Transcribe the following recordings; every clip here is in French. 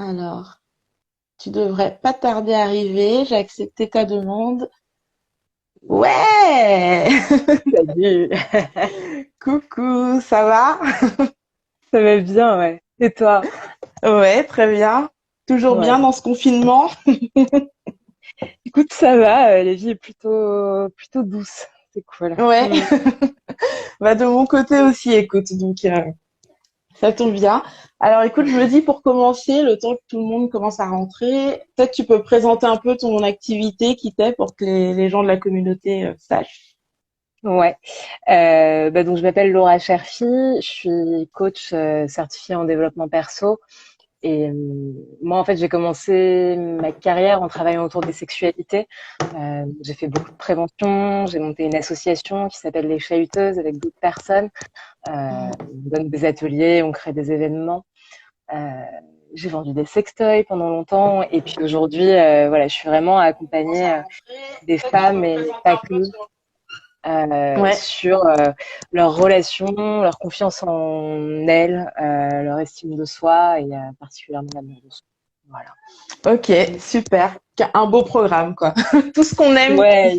Alors, tu devrais pas tarder à arriver. J'ai accepté ta demande. Ouais! Salut, Coucou, ça va? ça va bien, ouais. Et toi? Ouais, très bien. Toujours bien Ouais. dans ce confinement? Écoute, ça va, la vie est plutôt douce. C'est cool. Ouais. Bah, de mon côté aussi, écoute. Donc, ça tombe bien. Alors, écoute, je me dis pour commencer, le temps que tout le monde commence à rentrer, peut-être tu peux présenter un peu ton activité qui t'est pour que les gens de la communauté sachent. Ouais. Donc je m'appelle Laura Cherfi, je suis coach certifiée en développement perso. Et moi, en fait, j'ai commencé ma carrière en travaillant autour des sexualités. J'ai fait beaucoup de prévention, j'ai monté une association qui s'appelle Les Chahuteuses avec d'autres personnes. On donne des ateliers, on crée des événements. Euh, j'ai vendu des sextoys pendant longtemps et puis aujourd'hui, voilà, je suis vraiment à accompagner des femmes et pas que Ouais. sur leur relation, leur confiance en elles, leur estime de soi et particulièrement l'amour de soi. Voilà. Ok, super. Un beau programme, quoi. Tout ce qu'on aime Ouais, ici.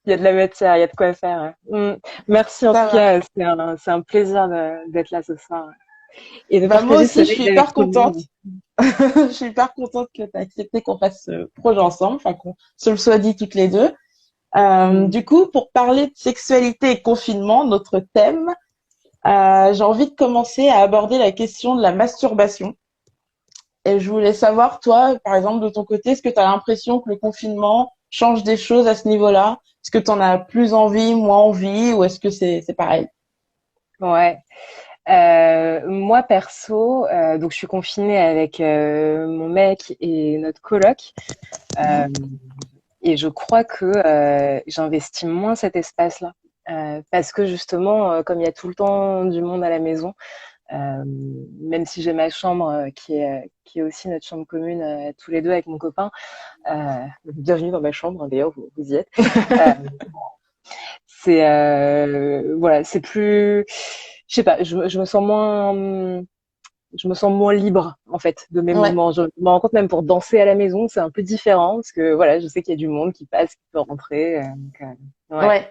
il y a de la matière, il y a de quoi faire. Ouais. Merci en tout Ça va. cas, c'est un plaisir d'être là ce soir et de Bah, moi partager ce aussi, je suis live avec hyper tout le contente. monde. Je suis hyper contente que tu aies accepté qu'on fasse ce projet ensemble, enfin qu'on se le soit dit toutes les deux. Mm. Du coup, pour parler de sexualité et confinement, notre thème, j'ai envie de commencer à aborder la question de la masturbation. Et je voulais savoir, toi, par exemple, de ton côté, est-ce que tu as l'impression que le confinement change des choses à ce niveau-là? Est-ce que tu en as plus envie, moins envie, ou est-ce que c'est pareil? Ouais. Moi perso, donc je suis confinée avec mon mec et notre coloc. Euh, Et je crois que j'investis moins cet espace-là. Parce que justement, comme il y a tout le temps du monde à la maison, même si j'ai ma chambre qui est aussi notre chambre commune tous les deux avec mon copain, bienvenue dans ma chambre, hein, d'ailleurs, vous y êtes. Euh, voilà, c'est plus, je sais pas, je me sens moins libre en fait de mes Ouais, mouvements. Je me rends compte même pour danser à la maison, c'est un peu différent parce que voilà, je sais qu'il y a du monde qui passe, qui peut rentrer. Ouais. ouais.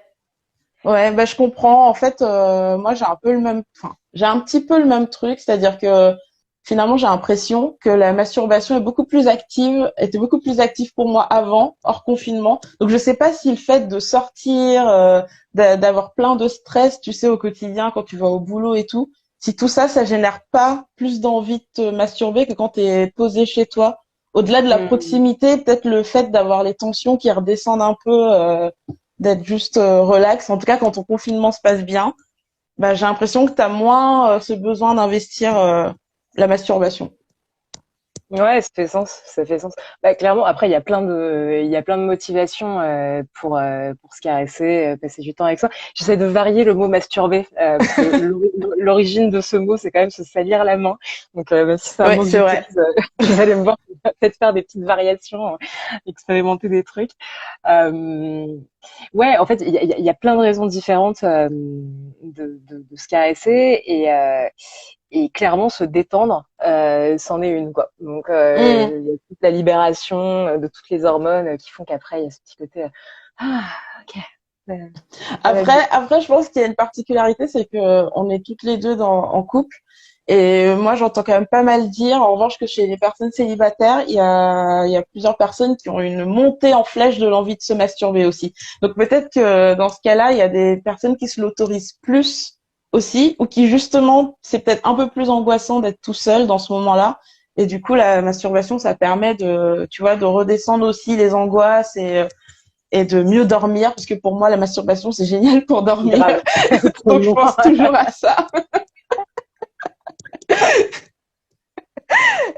Ouais, bah, je comprends. En fait, moi, j'ai un peu le même, enfin, j'ai un petit peu le même truc, c'est-à-dire que finalement, j'ai l'impression que la masturbation est beaucoup plus active, était beaucoup plus active pour moi avant, hors confinement. Donc, je sais pas si le fait de sortir, d'avoir plein de stress, tu sais, au quotidien, quand tu vas au boulot et tout, si tout ça, ça génère pas plus d'envie de te masturber que quand t'es posé chez toi. Au-delà de la Mm. proximité, peut-être le fait d'avoir les tensions qui redescendent un peu. D'être juste relax. En tout cas, quand ton confinement se passe bien, bah, j'ai l'impression que tu as moins ce besoin d'investir la masturbation. Ouais, ça fait sens, ça fait sens. Bah, clairement, après, il y a plein de motivations pour se caresser, passer du temps avec ça. J'essaie de varier le mot masturber parce que l'origine de ce mot, c'est quand même se salir la main. Donc, même si c'est un Ouais, mot que c'est vrai. j'utilise, vous allez me voir peut-être faire des petites variations, expérimenter des trucs. Euh, ouais, en fait, il y a plein de raisons différentes de se caresser et clairement se détendre, c'en est une quoi. Donc Mm. il y a toute la libération de toutes les hormones qui font qu'après il y a ce petit côté ah ok ça, ça va bien. Après, je pense qu'il y a une particularité, c'est que on est toutes les deux en couple. Et moi, j'entends quand même pas mal dire, en revanche, que chez les personnes célibataires, il y a plusieurs personnes qui ont une montée en flèche de l'envie de se masturber aussi. Donc peut-être que dans ce cas-là, il y a des personnes qui se l'autorisent plus aussi, ou qui justement, c'est peut-être un peu plus angoissant d'être tout seul dans ce moment-là. Et du coup, la masturbation, ça permet de, tu vois, de redescendre aussi les angoisses et de mieux dormir, parce que pour moi, la masturbation, c'est génial pour dormir. Grave. Donc je Tellement. pense toujours à ça.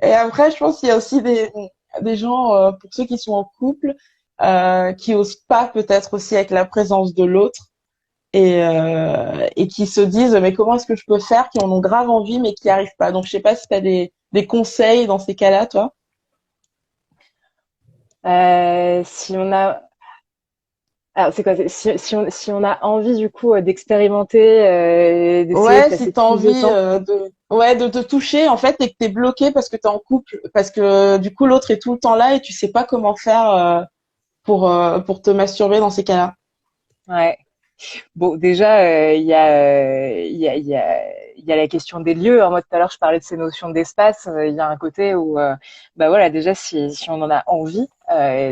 Et après, je pense qu'il y a aussi des gens, pour ceux qui sont en couple, qui osent pas peut-être aussi avec la présence de l'autre et qui se disent mais comment est-ce que je peux faire, qui en ont grave envie mais qui n'y arrivent pas. Donc je sais pas si tu as des conseils dans ces cas-là, toi. Si on a alors c'est quoi si on a envie du coup d'expérimenter d'essayer de Ouais, si passer tu as plus de envie temps ouais, de te toucher en fait et que t'es bloqué parce que t'es en couple, parce que du coup l'autre est tout le temps là et tu sais pas comment faire pour te masturber dans ces cas-là. Ouais. Bon, déjà, il y a la question des lieux, hein. Moi, tout à l'heure, je parlais de ces notions d'espace. Il y a un côté où, bah voilà, déjà, si on en a envie,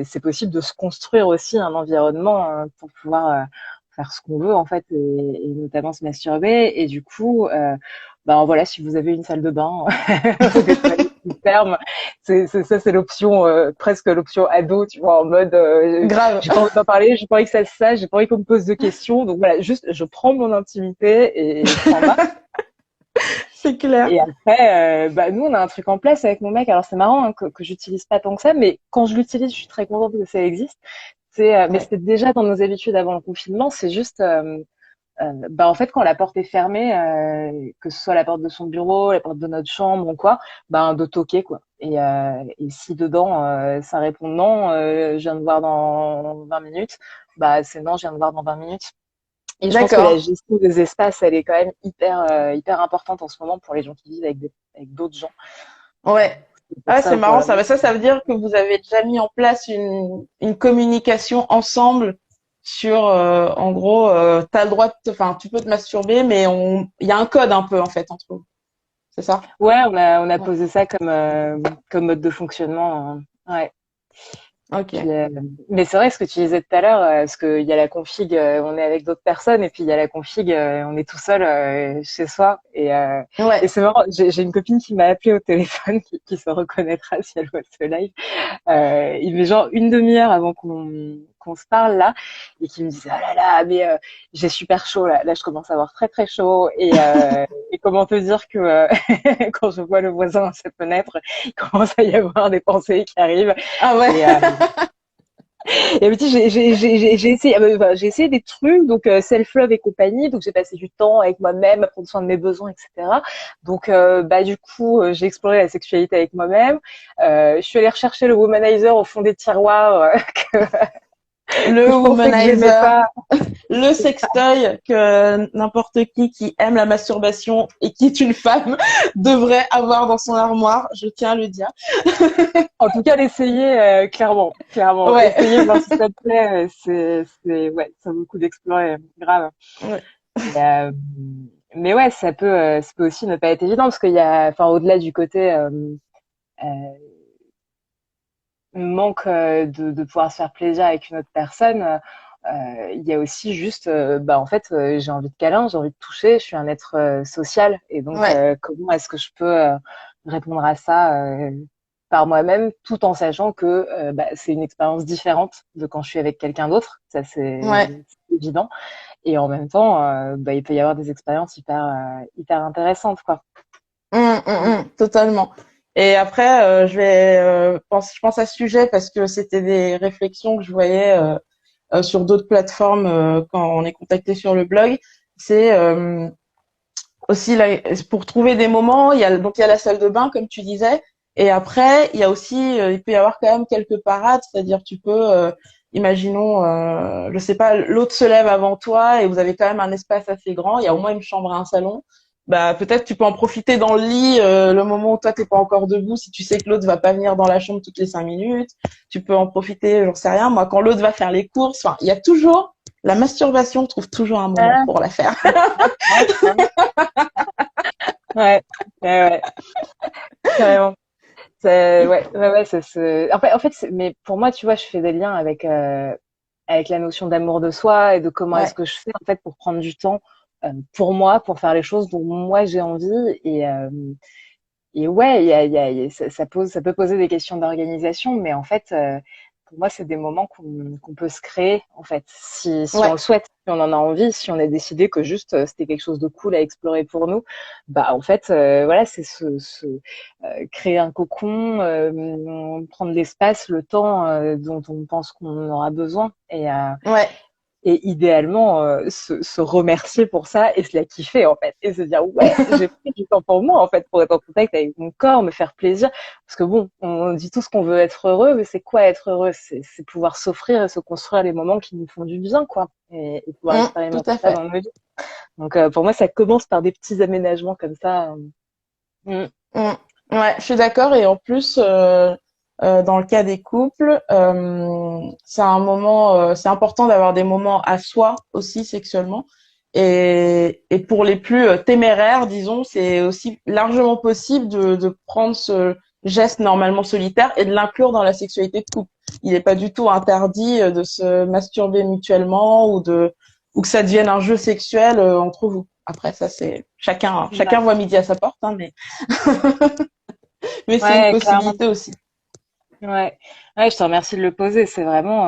c'est possible de se construire aussi un environnement pour pouvoir faire ce qu'on veut, en fait, et notamment se masturber. Et du coup, ben voilà, si vous avez une salle de bain, des toilettes qui ferment, ça, c'est l'option, presque l'option ado, tu vois, en mode, Grave, j'ai pas envie d'en parler, j'ai pas envie que ça se sache, j'ai pas envie qu'on me pose de questions. Donc voilà, juste, je prends mon intimité et point barre. c'est clair. Et après, bah, nous, on a un truc en place avec mon mec. Alors, c'est marrant hein, que j'utilise pas tant que ça, mais quand je l'utilise, je suis très contente que ça existe. Mais Ouais. c'était déjà dans nos habitudes avant le confinement. C'est juste, bah, en fait, quand la porte est fermée, que ce soit la porte de son bureau, la porte de notre chambre ou quoi, ben, de toquer, quoi. Et si dedans, ça répond non, je viens de voir dans 20 minutes, bah, c'est non, je viens de voir dans 20 minutes. Et je pense que la D'accord. gestion des espaces, elle est quand même hyper importante en ce moment pour les gens qui vivent avec d'autres gens. Ouais. C'est pour Ah, c'est ça, pour marrant le ça. moment. Bah, ça veut dire que vous avez déjà mis en place une communication ensemble sur, en gros, t'as le droit enfin, tu peux te masturber, mais il y a un code un peu en fait entre vous. C'est ça? Ouais, on a Ouais. posé ça comme mode de fonctionnement, hein. Ouais. Puis, Ok. mais c'est vrai ce que tu disais tout à l'heure, parce qu'il y a la config, on est avec d'autres personnes, et puis il y a la config, on est tout seul chez soi. Et Ouais. c'est marrant, j'ai une copine qui m'a appelé au téléphone, qui se reconnaîtra si elle voit ce live. Il met genre une demi-heure avant qu'on se parle là, et qui me disait ah là là, mais j'ai super chaud là, je commence à avoir très très chaud. Et comment te dire que quand je vois le voisin à sa fenêtre, il commence à y avoir des pensées qui arrivent. Ah ouais. Et, et elle me dit, j'ai essayé, enfin, j'ai essayé des trucs, donc self-love et compagnie, donc j'ai passé du temps avec moi-même à prendre soin de mes besoins, etc. Donc, bah du coup, j'ai exploré la sexualité avec moi-même. Je suis allée rechercher le womanizer au fond des tiroirs Le que je pensais que j'aimais womanizer, pas. le sextoy que n'importe qui aime la masturbation et qui est une femme devrait avoir dans son armoire, je tiens à le dire. En tout cas, l'essayer, clairement. Ouais. Essayer, voir si ça te plaît, ouais, ça vaut le coup d'explorer, grave. Ouais. Et, mais ouais, ça peut aussi ne pas être évident parce qu'il y a, enfin, au-delà du côté euh, manque de pouvoir se faire plaisir avec une autre personne, il y a aussi juste, bah en fait, j'ai envie de câlin, j'ai envie de toucher, je suis un être social, et donc Ouais. comment est-ce que je peux répondre à ça par moi-même, tout en sachant que bah, c'est une expérience différente de quand je suis avec quelqu'un d'autre, ça Ouais. c'est évident, et en même temps, bah, il peut y avoir des expériences hyper intéressantes, quoi. Totalement. Et après, je pense à ce sujet parce que c'était des réflexions que je voyais sur d'autres plateformes quand on est contacté sur le blog. C'est aussi là, pour trouver des moments, il y a la salle de bain comme tu disais, et après il y a aussi il peut y avoir quand même quelques parades, c'est-à-dire tu peux imaginons je sais pas, l'autre se lève avant toi et vous avez quand même un espace assez grand, il y a au moins une chambre et un salon. Bah peut-être tu peux en profiter dans le lit le moment où toi t'es pas encore debout, si tu sais que l'autre va pas venir dans la chambre toutes les 5 minutes, tu peux en profiter, j'en sais rien, moi quand l'autre va faire les courses, enfin il y a toujours la masturbation trouve toujours un moment Ah, pour la faire. ouais, ouais, carrément. Ouais, en fait, mais pour moi, tu vois, je fais des liens avec la notion d'amour de soi et de comment est-ce Ouais. que je fais en fait pour prendre du temps pour moi, pour faire les choses dont moi j'ai envie. Et ouais, ça peut poser des questions d'organisation, mais en fait, pour moi, c'est des moments qu'on peut se créer, en fait, si on Ouais. le souhaite, si on en a envie, si on a décidé que juste c'était quelque chose de cool à explorer pour nous, bah en fait, voilà, c'est créer un cocon, prendre l'espace, le temps dont on pense qu'on aura besoin, Ouais. et idéalement se remercier pour ça et se la kiffer en fait et se dire ouais j'ai pris du temps pour moi en fait pour être en contact avec mon corps, me faire plaisir, parce que bon on dit tous qu'on veut être heureux, mais c'est quoi être heureux? C'est pouvoir s'offrir et se construire les moments qui nous font du bien, quoi, et pouvoir Tout expérimenter à ça fait. dans nos vies. Donc pour moi ça commence par des petits aménagements comme ça Mm. Mm. Ouais, je suis d'accord. Et en plus, dans le cas des couples, c'est important d'avoir des moments à soi aussi sexuellement. Et pour les plus téméraires, disons, c'est aussi largement possible de prendre ce geste normalement solitaire et de l'inclure dans la sexualité de couple. Il n'est pas du tout interdit de se masturber mutuellement ou que ça devienne un jeu sexuel entre vous. Après, ça c'est chacun Ouais, voit midi à sa porte, hein, mais c'est une ouais, clairement. possibilité aussi. Ouais. Ouais, je te remercie de le poser. C'est vraiment,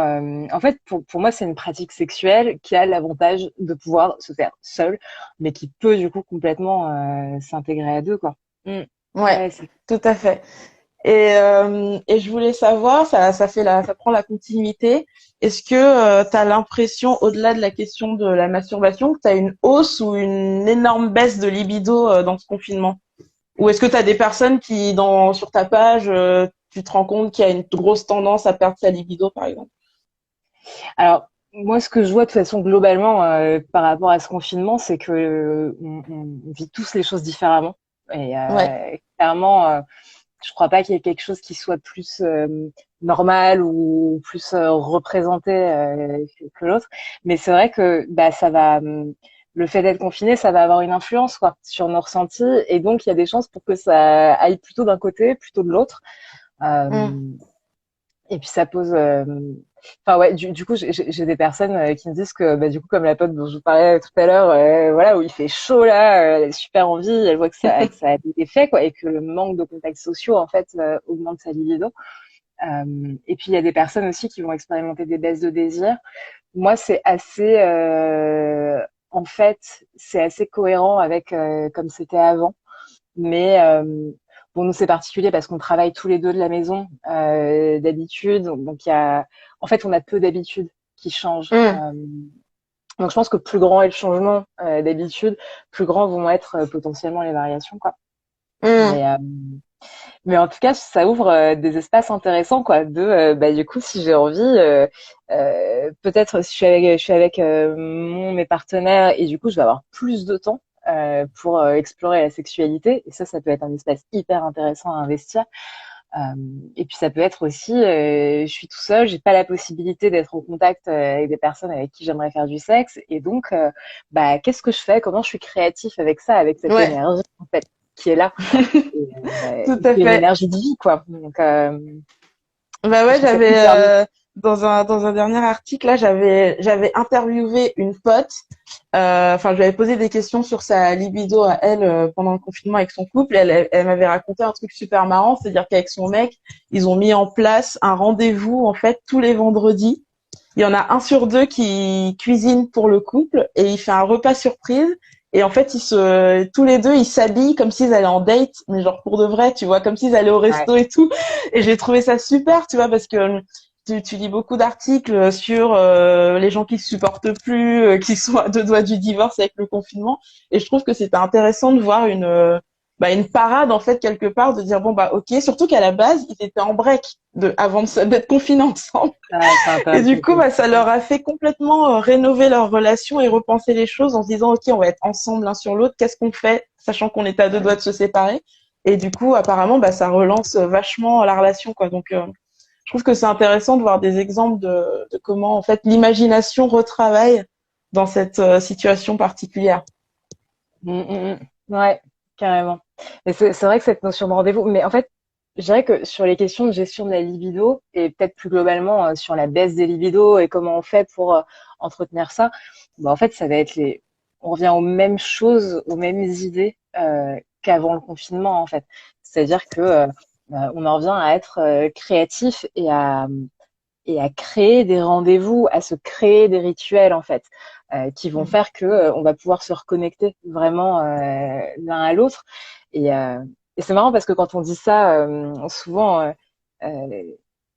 en fait, pour moi, c'est une pratique sexuelle qui a l'avantage de pouvoir se faire seule, mais qui peut du coup complètement s'intégrer à deux, quoi. Mm. Ouais, Ouais, c'est tout à fait. Et je voulais savoir, ça prend la continuité. Est-ce que tu as l'impression, au-delà de la question de la masturbation, que tu as une hausse ou une énorme baisse de libido dans ce confinement? Ou est-ce que tu as des personnes qui, sur ta page, tu te rends compte qu'il y a une grosse tendance à perdre sa libido, par exemple? Alors, moi, ce que je vois de toute façon globalement par rapport à ce confinement, c'est que on vit tous les choses différemment. Et Ouais. clairement, je crois pas qu'il y ait quelque chose qui soit plus normal ou plus représenté que l'autre. Mais c'est vrai que bah, le fait d'être confiné, ça va avoir une influence quoi sur nos ressentis. Et donc, il y a des chances pour que ça aille plutôt d'un côté, plutôt de l'autre. Euh, Mm. et puis ça pose. Enfin ouais, du coup, j'ai des personnes qui me disent que bah, du coup, comme la pote dont je vous parlais tout à l'heure, voilà, où il fait chaud là, elle a super envie, elle voit que ça a des effets quoi, et que le manque de contacts sociaux en fait augmente sa libido. Et puis il y a des personnes aussi qui vont expérimenter des baisses de désir. Moi, c'est assez, en fait, c'est assez cohérent avec comme c'était avant. Mais bon, nous c'est particulier parce qu'on travaille tous les deux de la maison d'habitude. Donc il y a, en fait, on a peu d'habitudes qui changent. Mm. Donc je pense que plus grand est le changement d'habitude, plus grand vont être potentiellement les variations, quoi. Mm. Mais euh, mais en tout cas, ça ouvre des espaces intéressants, quoi. Bah du coup, si j'ai envie, peut-être si je suis avec mes partenaires et du coup, je vais avoir plus de temps pour explorer la sexualité. Et ça peut être un espace hyper intéressant à investir. Euh, et puis ça peut être aussi, je suis tout seul, j'ai pas la possibilité d'être en contact avec des personnes avec qui j'aimerais faire du sexe. Et donc, bah qu'est-ce que je fais? Comment je suis créatif avec ça, avec cette Ouais, énergie en fait qui est là? tout Et à qui est une fait. énergie de vie, quoi. Donc, Bah je ouais, trouve ça hyper beau. dans un dernier article là, j'avais interviewé une pote. Enfin, je lui avais posé des questions sur sa libido à elle pendant le confinement avec son couple. Elle m'avait raconté un truc super marrant, c'est-à-dire qu'avec son mec, ils ont mis en place un rendez-vous en fait tous les vendredis. Il y en a un sur deux qui cuisine pour le couple et il fait un repas surprise. Et en fait, tous les deux, ils s'habillent comme s'ils allaient en date, mais genre pour de vrai, tu vois, comme s'ils allaient au Ouais. resto et tout. Et j'ai trouvé ça super, tu vois, parce que tu lis beaucoup d'articles sur les gens qui se supportent plus, qui sont à deux doigts du divorce avec le confinement. Et je trouve que c'était intéressant de voir une parade en fait quelque part, de dire bon bah ok, surtout qu'à la base ils étaient en break d'être confinés ensemble. Ouais, c'est Et du coup, intéressant. bah, ça leur a fait complètement rénover leur relation et repenser les choses en se disant, OK, on va être ensemble l'un sur l'autre. Qu'est-ce qu'on fait, sachant qu'on est à deux doigts de se séparer? Et du coup, apparemment, bah, ça relance vachement la relation, quoi. Donc, je trouve que c'est intéressant de voir des exemples de comment, en fait, l'imagination retravaille dans cette situation particulière. Ouais, carrément. Mais c'est vrai que cette notion de rendez-vous, mais en fait, je dirais que sur les questions de gestion de la libido et peut-être plus globalement sur la baisse des libidos et comment on fait pour entretenir ça, bah en fait, ça va être on revient aux mêmes choses, aux mêmes idées qu'avant le confinement en fait. C'est-à-dire que on en revient à être créatif et à créer des rendez-vous, à se créer des rituels en fait, qui vont faire que on va pouvoir se reconnecter vraiment l'un à l'autre. Et, euh, et c'est marrant parce que quand on dit ça, souvent,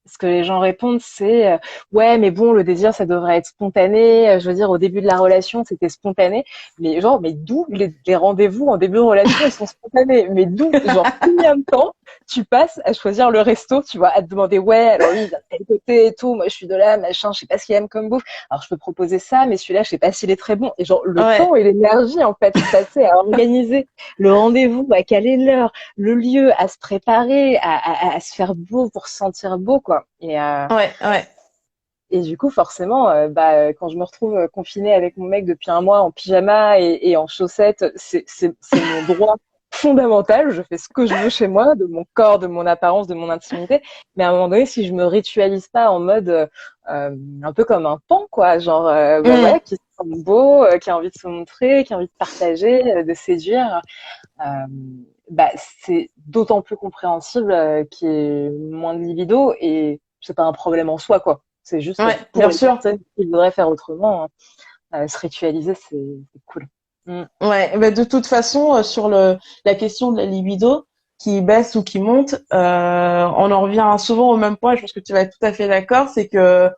ce que les gens répondent, c'est ouais, mais bon, le désir, ça devrait être spontané. Je veux dire, au début de la relation, c'était spontané. Mais genre, mais d'où les rendez-vous en début de relation, ils sont spontanés. Mais d'où, genre, combien de temps tu passes à choisir le resto, tu vois, à te demander, ouais, alors lui, il vient de tel côté et tout. Moi, je suis de là, machin, je sais pas ce qu'il aime comme bouffe. Alors, je peux proposer ça, mais celui-là, je sais pas s'il est très bon. Et genre, le Ouais, temps et l'énergie, en fait, passés à organiser le rendez-vous, à caler l'heure, le lieu, à se préparer, à se faire beau pour se sentir beau, quoi. ouais, ouais. Et du coup, forcément, quand je me retrouve confinée avec mon mec depuis un mois en pyjama et en chaussettes, c'est mon droit fondamental. Je fais ce que je veux chez moi, de mon corps, de mon apparence, de mon intimité. Mais à un moment donné, si je me ritualise pas en mode un peu comme un pan, quoi, genre Mm. voilà, qui se sent beau, qui a envie de se montrer, qui a envie de partager, de séduire, euh, c'est d'autant plus compréhensible qu'il y ait moins de libido et c'est pas un problème en soi, quoi. C'est juste Ouais, pour bien les sûr. personnes qui voudraient faire autrement, hein, se ritualiser, c'est cool. Mm. Ouais, bah de toute façon, sur la question de la libido qui baisse ou qui monte, on en revient souvent au même point. Je pense que tu vas être tout à fait d'accord, c'est que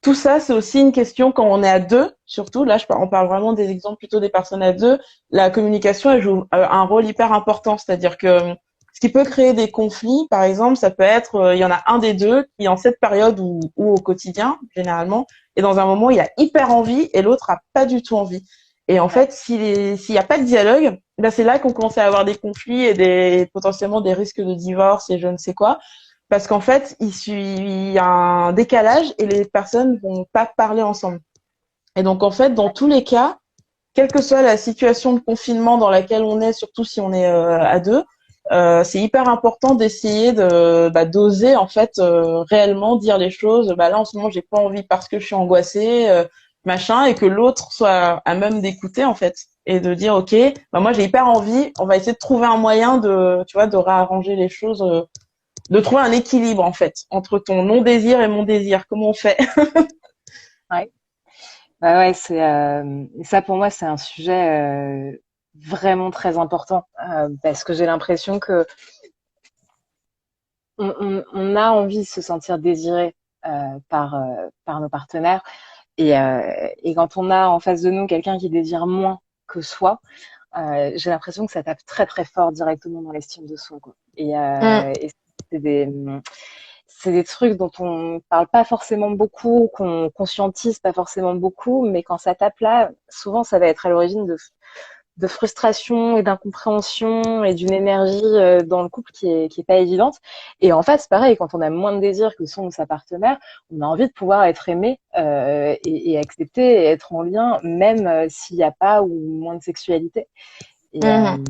tout ça, c'est aussi une question quand on est à deux, surtout. Là, on parle vraiment des exemples plutôt des personnes à deux. La communication, elle joue un rôle hyper important, c'est-à-dire que ce qui peut créer des conflits, par exemple, ça peut être, il y en a un des deux qui, en cette période ou au quotidien, généralement, est dans un moment où il a hyper envie et l'autre a pas du tout envie. Et en Ouais. fait, s'il y a pas de dialogue, ben c'est là qu'on commence à avoir des conflits et potentiellement des risques de divorce et je ne sais quoi. Parce qu'en fait, il y a un décalage et les personnes vont pas parler ensemble. Et donc, en fait, dans tous les cas, quelle que soit la situation de confinement dans laquelle on est, surtout si on est à deux, c'est hyper important d'essayer d'oser en fait réellement dire les choses. Bah là en ce moment j'ai pas envie parce que je suis angoissée, machin, et que l'autre soit à même d'écouter en fait et de dire ok, bah moi j'ai hyper envie. On va essayer de trouver un moyen de, tu vois, de réarranger les choses, de trouver un équilibre en fait entre ton non désir et mon désir. Comment on fait? Ouais. Bah ouais, ça pour moi, c'est un sujet vraiment très important parce que j'ai l'impression que on a envie de se sentir désiré par nos partenaires. Et quand on a en face de nous quelqu'un qui désire moins que soi, j'ai l'impression que ça tape très très fort directement dans l'estime de soi, quoi. Mm. Et c'est c'est des trucs dont on parle pas forcément beaucoup, qu'on conscientise pas forcément beaucoup, mais quand ça tape là, souvent ça va être à l'origine de frustration et d'incompréhension et d'une énergie dans le couple qui est pas évidente. Et en fait, c'est pareil, quand on a moins de désir que son ou sa partenaire, on a envie de pouvoir être aimé et accepter et être en lien, même s'il n'y a pas ou moins de sexualité. Et Mhm.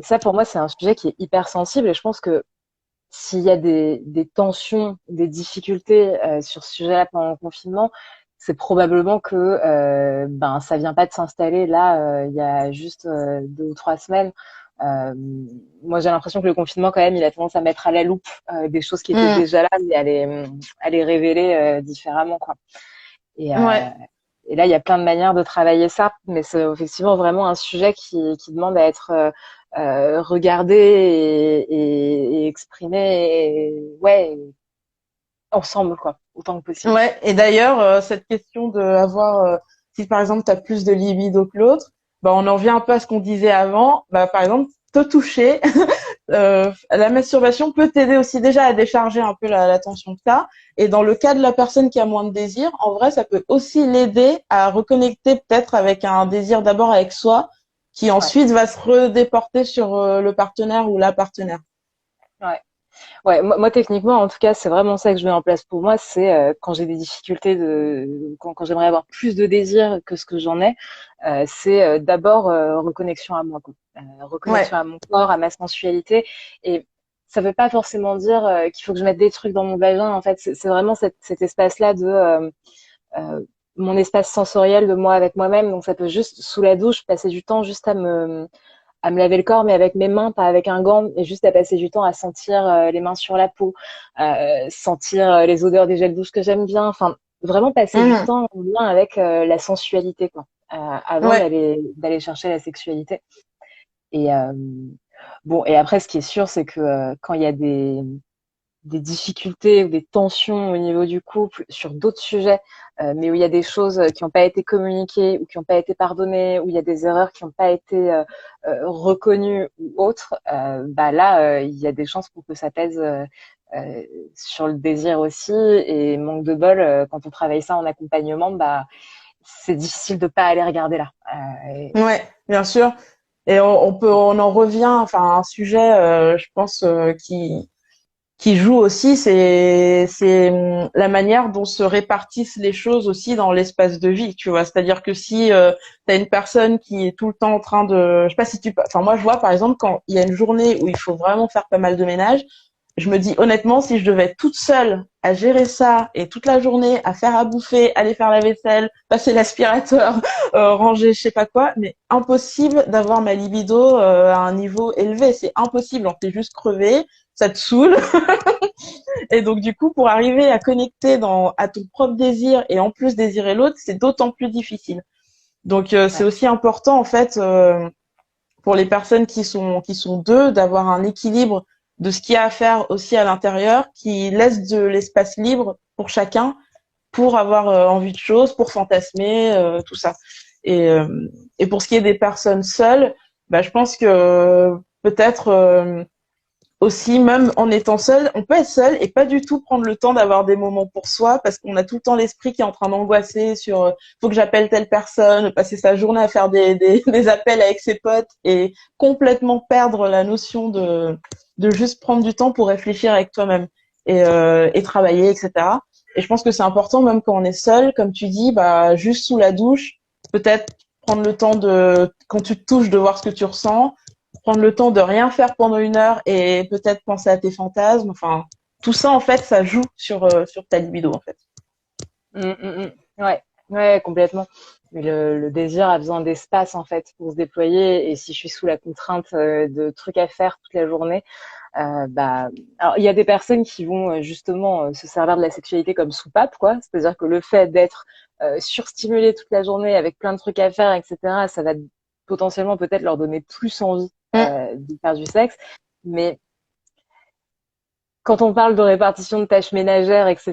ça, pour moi, c'est un sujet qui est hyper sensible. Et je pense que s'il y a des tensions, des difficultés sur ce sujet-là pendant le confinement, c'est probablement que ça vient pas de s'installer là il y a juste 2 ou 3 semaines. Euh, Moi, j'ai l'impression que le confinement, quand même, il a tendance à mettre à la loupe des choses qui étaient Mhm. déjà là, mais à les révéler différemment, quoi. Et, Ouais. euh, et là, il y a plein de manières de travailler ça, mais c'est effectivement vraiment un sujet qui demande à être regardé et exprimé, ouais, ensemble, quoi, autant que possible. Ouais, et d'ailleurs, cette question de avoir, si par exemple tu as plus de libido que l'autre, bah on en revient un peu à ce qu'on disait avant. Bah par exemple, te toucher, la masturbation peut t'aider aussi déjà à décharger un peu la tension que t'as. Et dans le cas de la personne qui a moins de désir, en vrai, ça peut aussi l'aider à reconnecter peut-être avec un désir d'abord avec soi, qui Ouais, ensuite va se redéporter sur le partenaire ou la partenaire. ouais. Ouais, moi, techniquement, en tout cas, c'est vraiment ça que je mets en place pour moi. C'est quand j'ai des difficultés quand j'aimerais avoir plus de désir que ce que j'en ai, c'est d'abord reconnexion à moi, quoi. Reconnexion Ouais. à mon corps, à ma sensualité. Et ça veut pas forcément dire qu'il faut que je mette des trucs dans mon vagin. En fait, c'est vraiment cet espace-là de euh, mon espace sensoriel de moi avec moi-même. Donc, ça peut juste sous la douche passer du temps juste à me laver le corps, mais avec mes mains, pas avec un gant, et juste à passer du temps à sentir les mains sur la peau, sentir les odeurs des gels douches que j'aime bien. Enfin, vraiment passer du Mhm. temps en lien avec la sensualité, quoi, avant Ouais. d'aller chercher la sexualité. Et bon, et après, ce qui est sûr, c'est que quand il y a des difficultés ou des tensions au niveau du couple sur d'autres sujets, mais où il y a des choses qui n'ont pas été communiquées ou qui n'ont pas été pardonnées, où il y a des erreurs qui n'ont pas été reconnues ou autres, bah là, il y a des chances pour que ça pèse sur le désir aussi. Et manque de bol, quand on travaille ça en accompagnement, bah c'est difficile de pas aller regarder là. Ouais, bien sûr. Et on en revient, enfin, à un sujet, je pense, qui joue aussi, c'est la manière dont se répartissent les choses aussi dans l'espace de vie, tu vois. C'est-à-dire que si t'as une personne qui est tout le temps en train de, je sais pas si enfin moi je vois par exemple quand il y a une journée où il faut vraiment faire pas mal de ménage, je me dis honnêtement si je devais être toute seule à gérer ça et toute la journée à faire à bouffer, aller faire la vaisselle, passer l'aspirateur, ranger je sais pas quoi, mais impossible d'avoir ma libido à un niveau élevé, c'est impossible, on t'es juste crevé, ça te saoule. Et donc du coup pour arriver à connecter à ton propre désir et en plus désirer l'autre, c'est d'autant plus difficile. Donc c'est Ouais. aussi important en fait pour les personnes qui sont deux, d'avoir un équilibre de ce qu'il y a à faire aussi à l'intérieur, qui laisse de l'espace libre pour chacun, pour avoir envie de choses, pour fantasmer, tout ça. Et, euh, et pour ce qui est des personnes seules, bah, je pense que peut-être aussi, même en étant seul, on peut être seul et pas du tout prendre le temps d'avoir des moments pour soi parce qu'on a tout le temps l'esprit qui est en train d'angoisser sur faut que j'appelle telle personne, passer sa journée à faire des appels avec ses potes et complètement perdre la notion de juste prendre du temps pour réfléchir avec toi-même et travailler, etc. Et je pense que c'est important, même quand on est seul, comme tu dis, bah juste sous la douche, peut-être prendre le temps de, quand tu te touches, de voir ce que tu ressens, prendre le temps de rien faire pendant 1 heure et peut-être penser à tes fantasmes. Enfin, tout ça, en fait, ça joue sur ta libido, en fait. Ouais, ouais, complètement. Mais le désir a besoin d'espace en fait pour se déployer. Et si je suis sous la contrainte de trucs à faire toute la journée, bah, alors il y a des personnes qui vont justement se servir de la sexualité comme soupape, quoi. C'est-à-dire que le fait d'être surstimulé toute la journée avec plein de trucs à faire, etc., ça va potentiellement peut-être leur donner plus envie Mm. de faire du sexe. Mais quand on parle de répartition de tâches ménagères, etc.,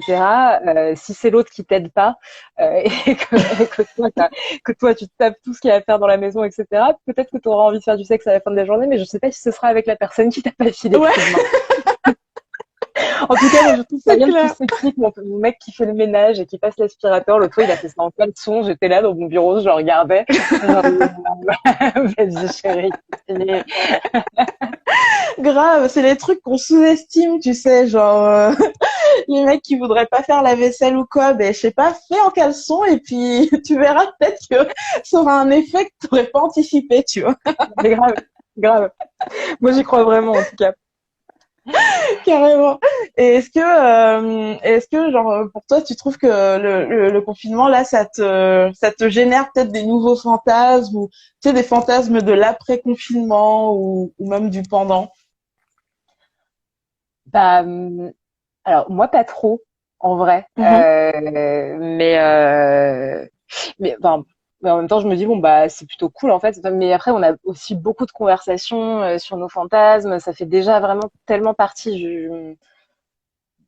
si c'est l'autre qui t'aide pas et que toi tu te tapes tout ce qu'il y a à faire dans la maison, etc., peut-être que tu auras envie de faire du sexe à la fin de la journée, mais je sais pas si ce sera avec la personne qui t'a pas filé de Ouais, coup de main. En tout cas, moi, je trouve ça c'est rien de plus clair. sexy que mon mec qui fait le ménage et qui passe l'aspirateur. L'autre fois, il a fait ça en caleçon. J'étais là dans mon bureau, je le regardais. Genre, vas-y, chérie, continue. Grave, c'est les trucs qu'on sous-estime, tu sais, genre les mecs qui voudraient pas faire la vaisselle ou quoi, ben je sais pas, fais en caleçon et puis tu verras peut-être que ça aura un effet que t'aurais pas anticipé, tu vois. Mais grave, grave. Moi, j'y crois vraiment, en tout cas. Carrément. Et est-ce que genre pour toi tu trouves que le confinement là ça te génère peut-être des nouveaux fantasmes ou tu sais des fantasmes de l'après-confinement ou même du pendant? Bah, alors moi pas trop en vrai, Mhm. mais enfin, mais en même temps je me dis bon bah c'est plutôt cool en fait. Mais après on a aussi beaucoup de conversations sur nos fantasmes. Ça fait déjà vraiment tellement partie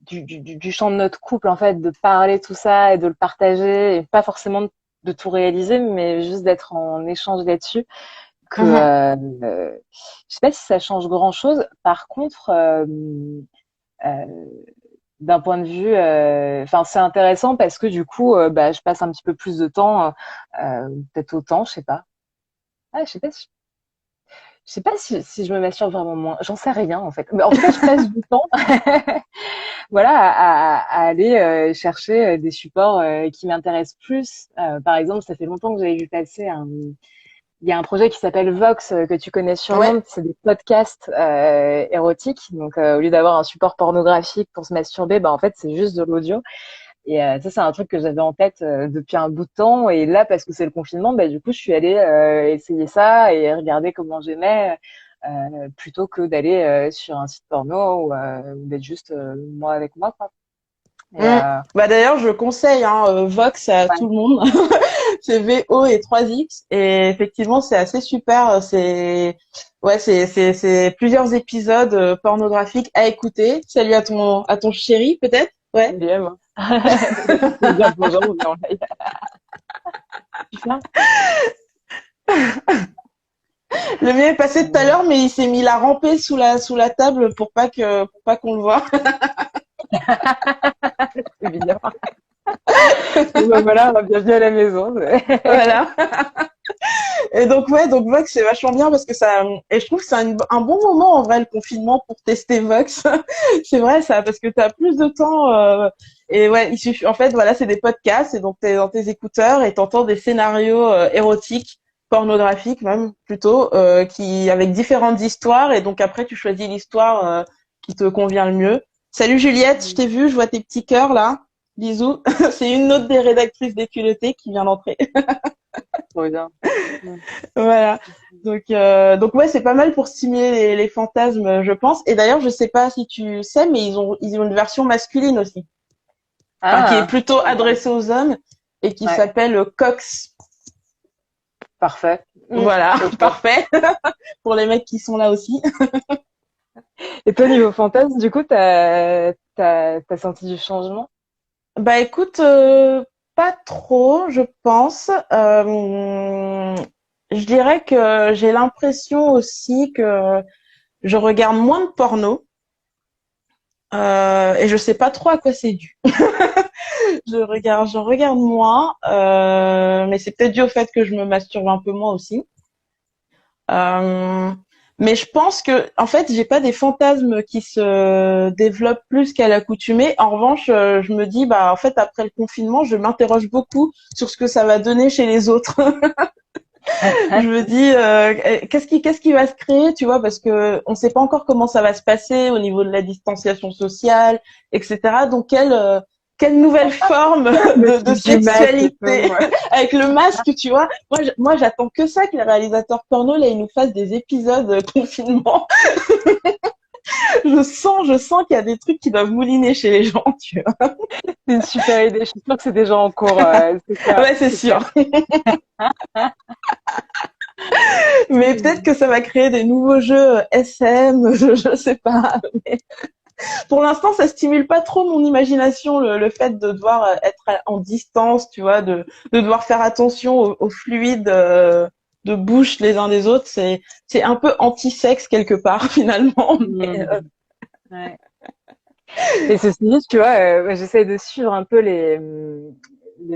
du champ de notre couple en fait, de parler tout ça et de le partager et pas forcément de tout réaliser, mais juste d'être en échange là-dessus. Que Mhm. je sais pas si ça change grand-chose. Par contre. Euh, d'un point de vue, enfin c'est intéressant parce que du coup, bah, je passe un petit peu plus de temps, peut-être autant, je sais pas. Ah, je sais pas si je me masturbe vraiment moins. J'en sais rien en fait. Mais en tout cas, je passe du temps, voilà, à aller chercher des supports qui m'intéressent plus. Par exemple, ça fait longtemps que j'avais vu passer il y a un projet qui s'appelle Vox que tu connais Ouais. sûrement. C'est des podcasts érotiques. Donc, au lieu d'avoir un support pornographique pour se masturber, bah en fait, c'est juste de l'audio. Et ça, c'est un truc que j'avais en tête depuis un bout de temps. Et là, parce que c'est le confinement, bah, du coup, je suis allée essayer ça et regarder comment j'aimais, plutôt que d'aller sur un site porno ou d'être juste moi avec moi, quoi. Et, Mm. Bah d'ailleurs je conseille Vox à tout ouais, le monde. C'est VO et 3X. Et effectivement, c'est assez super. C'est plusieurs épisodes pornographiques à écouter. Salut à ton chéri, peut-être? Ouais. Bien, moi. Bien, bonjour, on est en live. Tu fais? Le mien est passé tout à l'heure, mais il s'est mis la ramper sous la table pour pas qu'on le voit. C'est bien. Bon, ben voilà, bienvenue à la maison. Voilà. Et donc donc Vox c'est vachement bien parce que et je trouve que c'est un bon moment en vrai le confinement pour tester Vox. C'est vrai ça parce que t'as plus de temps et ouais il suffit en fait voilà c'est des podcasts et donc t'es dans tes écouteurs et t'entends des scénarios érotiques pornographiques même plutôt qui avec différentes histoires et donc après tu choisis l'histoire qui te convient le mieux. Salut Juliette, je t'ai vu, je vois tes petits cœurs là. Bisous. C'est une autre des rédactrices des culottés qui vient d'entrer. Trop bien. Voilà. Donc ouais, c'est pas mal pour stimuler les fantasmes, je pense. Et d'ailleurs, je sais pas si tu sais, mais ils ont une version masculine aussi, enfin, qui est plutôt adressée aux hommes et qui s'appelle Cox. Parfait. Voilà, parfait. Pour les mecs qui sont là aussi. Et toi, niveau fantasme, du coup, t'as senti du changement? Bah écoute, pas trop, je pense. Je dirais que j'ai l'impression aussi que je regarde moins de porno et je sais pas trop à quoi c'est dû. J'en regarde moins, mais c'est peut-être dû au fait que je me masturbe un peu moins aussi. Euh, mais je pense que, en fait, j'ai pas des fantasmes qui se développent plus qu'à l'accoutumée. En revanche, je me dis, bah, en fait, après le confinement, je m'interroge beaucoup sur ce que ça va donner chez les autres. Je me dis, qu'est-ce qui va se créer, tu vois, parce que on sait pas encore comment ça va se passer au niveau de la distanciation sociale, etc. Donc, quelle nouvelle forme de sexualité avec le masque, tu vois. Moi, j'attends que ça, que les réalisateurs porno, là, ils nous fassent des épisodes confinement. Je sens qu'il y a des trucs qui doivent mouliner chez les gens, tu vois. C'est une super idée. Je suis sûre que c'est déjà en cours. Ouais, c'est sûr. Mais peut-être que ça va créer des nouveaux jeux SM, je sais pas. Mais pour l'instant, ça stimule pas trop mon imagination, le fait de devoir être en distance, tu vois, de devoir faire attention aux fluides de bouche les uns des autres. C'est un peu anti-sexe quelque part finalement. Mais, ouais. Et ceci dit, tu vois, j'essaie de suivre un peu les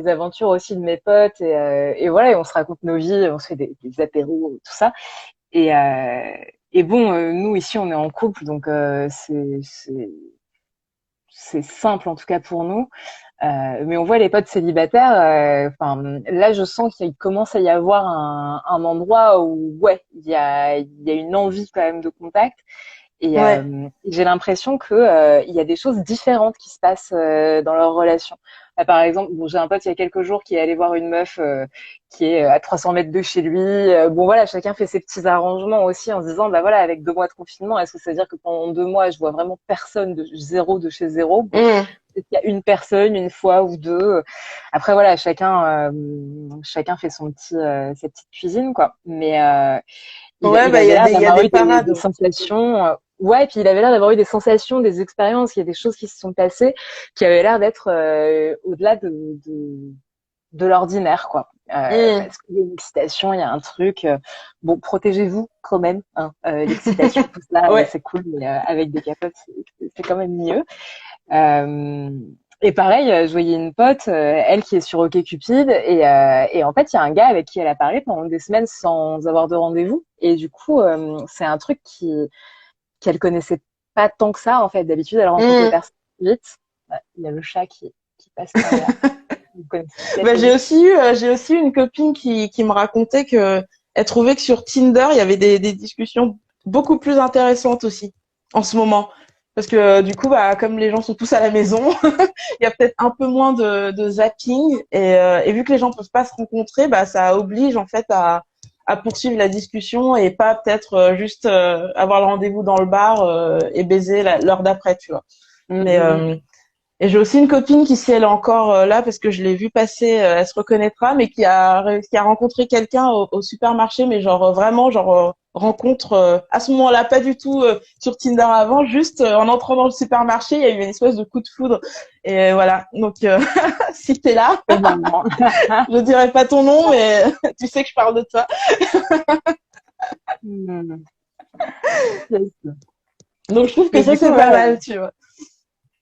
aventures aussi de mes potes et voilà, et on se raconte nos vies, on se fait des apéros, tout ça. Et bon, nous ici, on est en couple, donc c'est simple en tout cas pour nous. Mais on voit les potes célibataires. Enfin, là, je sens qu'il commence à y avoir un endroit où, ouais, il y a une envie quand même de contact. Et j'ai l'impression que il y a des choses différentes qui se passent dans leur relation. Par exemple, bon, j'ai un pote il y a quelques jours qui est allé voir une meuf qui est à 300 mètres de chez lui. Bon voilà, chacun fait ses petits arrangements aussi en se disant bah voilà, avec 2 mois de confinement, est-ce que ça veut dire que pendant 2 mois je vois vraiment personne de zéro de chez zéro? Bon, peut-être qu'il y a une personne, une fois ou deux. Après voilà, chacun fait sa petite cuisine quoi. Mais il bah il y a des parades, des sensations. Ouais, puis il avait l'air d'avoir eu des sensations, des expériences. Il y a des choses qui se sont passées qui avaient l'air d'être au-delà de l'ordinaire, quoi. Parce qu'il y a une excitation, il y a un truc. Bon, protégez-vous quand même. Hein, l'excitation, tout ça, c'est cool, mais avec des capotes, c'est quand même mieux. Et pareil, je voyais une pote, elle qui est sur OkCupid, et en fait, il y a un gars avec qui elle a parlé pendant des semaines sans avoir de rendez-vous. Et du coup, c'est un truc qu'elle connaissait pas tant que ça, en fait. D'habitude, elle rencontre les personnes vite. Il y a le chat qui passe par là. Bah, j'ai aussi eu une copine qui me racontait que elle trouvait que sur Tinder, il y avait des discussions beaucoup plus intéressantes aussi en ce moment. Parce que du coup, bah, comme les gens sont tous à la maison, il y a peut-être un peu moins de zapping et vu que les gens peuvent pas se rencontrer, bah, ça oblige en fait à poursuivre la discussion et pas peut-être juste avoir le rendez-vous dans le bar et baiser l'heure d'après, tu vois. Mais Et j'ai aussi une copine qui, si elle est encore là, parce que je l'ai vue passer, elle se reconnaîtra, mais qui a rencontré quelqu'un au supermarché, mais genre vraiment, genre rencontre à ce moment-là, pas du tout sur Tinder avant, juste en entrant dans le supermarché, il y a eu une espèce de coup de foudre. Et voilà. Donc, si t'es là, C'est marrant. je dirai pas ton nom, mais tu sais que je parle de toi. Hmm. Yes. Donc, je trouve que Mais ça du coup, c'est pas ouais, mal, tu vois.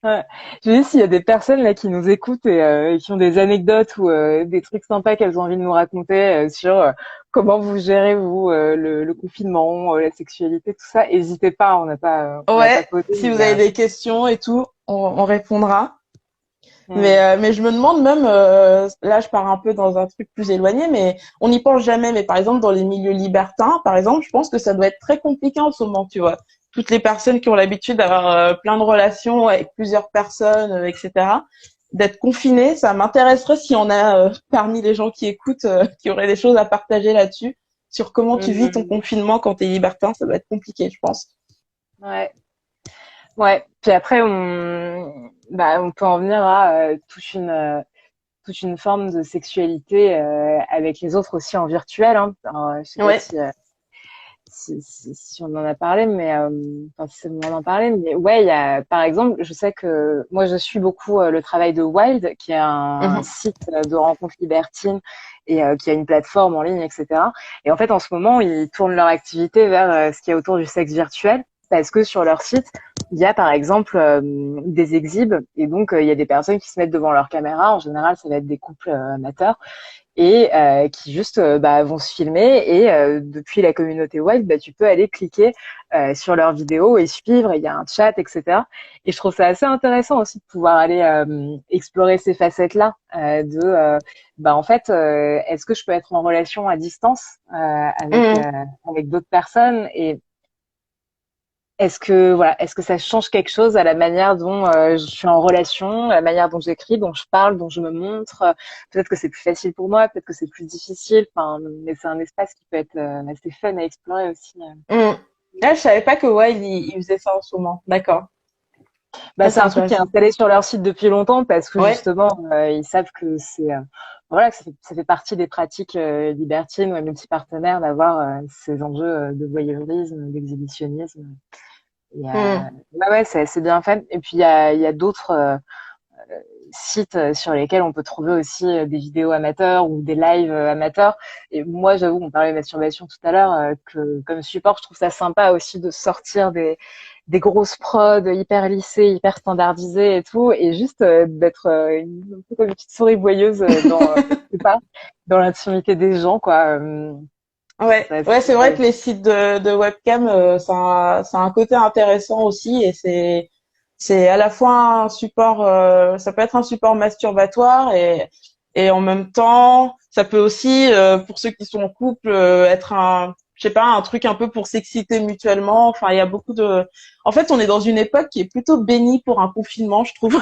ouais. Je me dis s'il y a des personnes là qui nous écoutent et qui ont des anecdotes ou des trucs sympas qu'elles ont envie de nous raconter sur comment vous gérez vous le confinement, la sexualité, tout ça, n'hésitez pas. On n'a pas Ouais, posé, si vous mais avez des questions et tout, on répondra. hmm. Mais je me demande même, là je pars un peu dans un truc plus éloigné, mais on n'y pense jamais. Mais par exemple, dans les milieux libertins, par exemple, je pense que ça doit être très compliqué en ce moment, tu vois. Toutes les personnes qui ont l'habitude d'avoir plein de relations avec plusieurs personnes, etc., d'être confinées, ça m'intéresserait s'il y en a parmi les gens qui écoutent, qui auraient des choses à partager là-dessus, sur comment tu vis ton Hmm. confinement quand t'es libertin, ça doit être compliqué, je pense. Ouais. Ouais. Puis après, on peut en venir à toute une forme de sexualité avec les autres aussi en virtuel. Hein. Alors, je sais pas Ouais. si on en a parlé, mais enfin si c'est le moment d'en parler, mais ouais, il y a par exemple, je sais que moi je suis beaucoup le travail de Wild, qui est un Mhm. site de rencontres libertines et qui a une plateforme en ligne, etc. Et en fait, en ce moment, ils tournent leur activité vers ce qui est autour du sexe virtuel, parce que sur leur site, il y a par exemple des exhibes, et donc il y a des personnes qui se mettent devant leur caméra. En général, ça va être des couples amateurs et qui juste vont se filmer et depuis la communauté Wild, tu peux aller cliquer sur leurs vidéos et suivre, il y a un chat, etc. Et je trouve ça assez intéressant aussi de pouvoir aller explorer ces facettes-là en fait, est-ce que je peux être en relation à distance Mhm. avec d'autres personnes et est-ce que ça change quelque chose à la manière dont je suis en relation, à la manière dont j'écris, dont je parle, dont je me montre? Peut-être que c'est plus facile pour moi, peut-être que c'est plus difficile. Enfin, mais c'est un espace qui peut être assez fun à explorer aussi. Mhm. Ah, je savais pas que Wild il faisait ça en ce moment. D'accord. Bah, Ça, c'est c'est un truc qui est intéressant. installé sur leur site depuis longtemps parce que Ouais. justement, ils savent que c'est voilà, que ça fait partie des pratiques libertines ou multipartenaires d'avoir ces enjeux de voyeurisme, d'exhibitionnisme. Et Hmm. ouais, c'est bien fait. Et puis il y a d'autres sites sur lesquels on peut trouver aussi des vidéos amateurs ou des lives amateurs. Et moi, j'avoue, on parlait de masturbation tout à l'heure, que comme support, je trouve ça sympa aussi de sortir des grosses prods hyper lissées, hyper standardisées et tout, et juste d'être un peu comme une petite souris boyeuse je sais pas, dans l'intimité des gens, quoi. Je trouve Ouais, ça assez ouais, c'est sympa vrai que aussi. les sites de webcam, ça a un côté intéressant aussi, et c'est à la fois un support, ça peut être un support masturbatoire et en même temps, ça peut aussi, pour ceux qui sont en couple, être je sais pas, un truc un peu pour s'exciter mutuellement. Enfin, il y a beaucoup de, en fait, on est dans une époque qui est plutôt bénie pour un confinement, je trouve,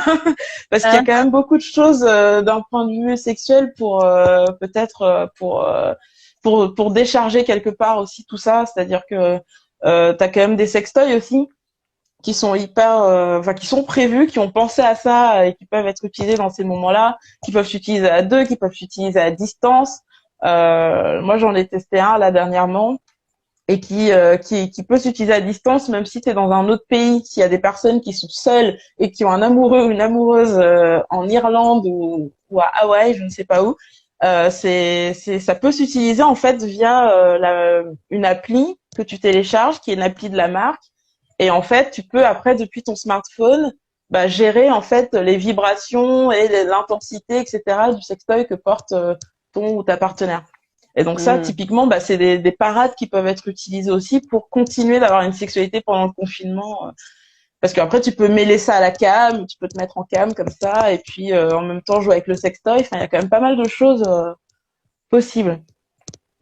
parce qu'il y a Hein. quand même beaucoup de choses d'un point de vue sexuel pour peut-être pour décharger quelque part aussi tout ça, c'est-à-dire que t'as quand même des sextoys aussi qui sont hyper, enfin qui sont prévus, qui ont pensé à ça et qui peuvent être utilisés dans ces moments-là, qui peuvent s'utiliser à deux, qui peuvent s'utiliser à distance. Moi, j'en ai testé un là dernièrement et qui peut s'utiliser à distance même si tu es dans un autre pays. S'il y a des personnes qui sont seules et qui ont un amoureux ou une amoureuse en Irlande ou à Hawaï, je ne sais pas où, ça peut s'utiliser en fait via une appli que tu télécharges, qui est une appli de la marque. Et en fait, tu peux après depuis ton smartphone gérer en fait les vibrations et l'intensité, etc. du sextoy que porte ton ou ta partenaire. Et donc ça, Mm. typiquement, c'est des parades qui peuvent être utilisées aussi pour continuer d'avoir une sexualité pendant le confinement. Parce qu'après, tu peux mêler ça à la cam, tu peux te mettre en cam comme ça, et puis en même temps jouer avec le sextoy. Enfin, il y a quand même pas mal de choses possibles.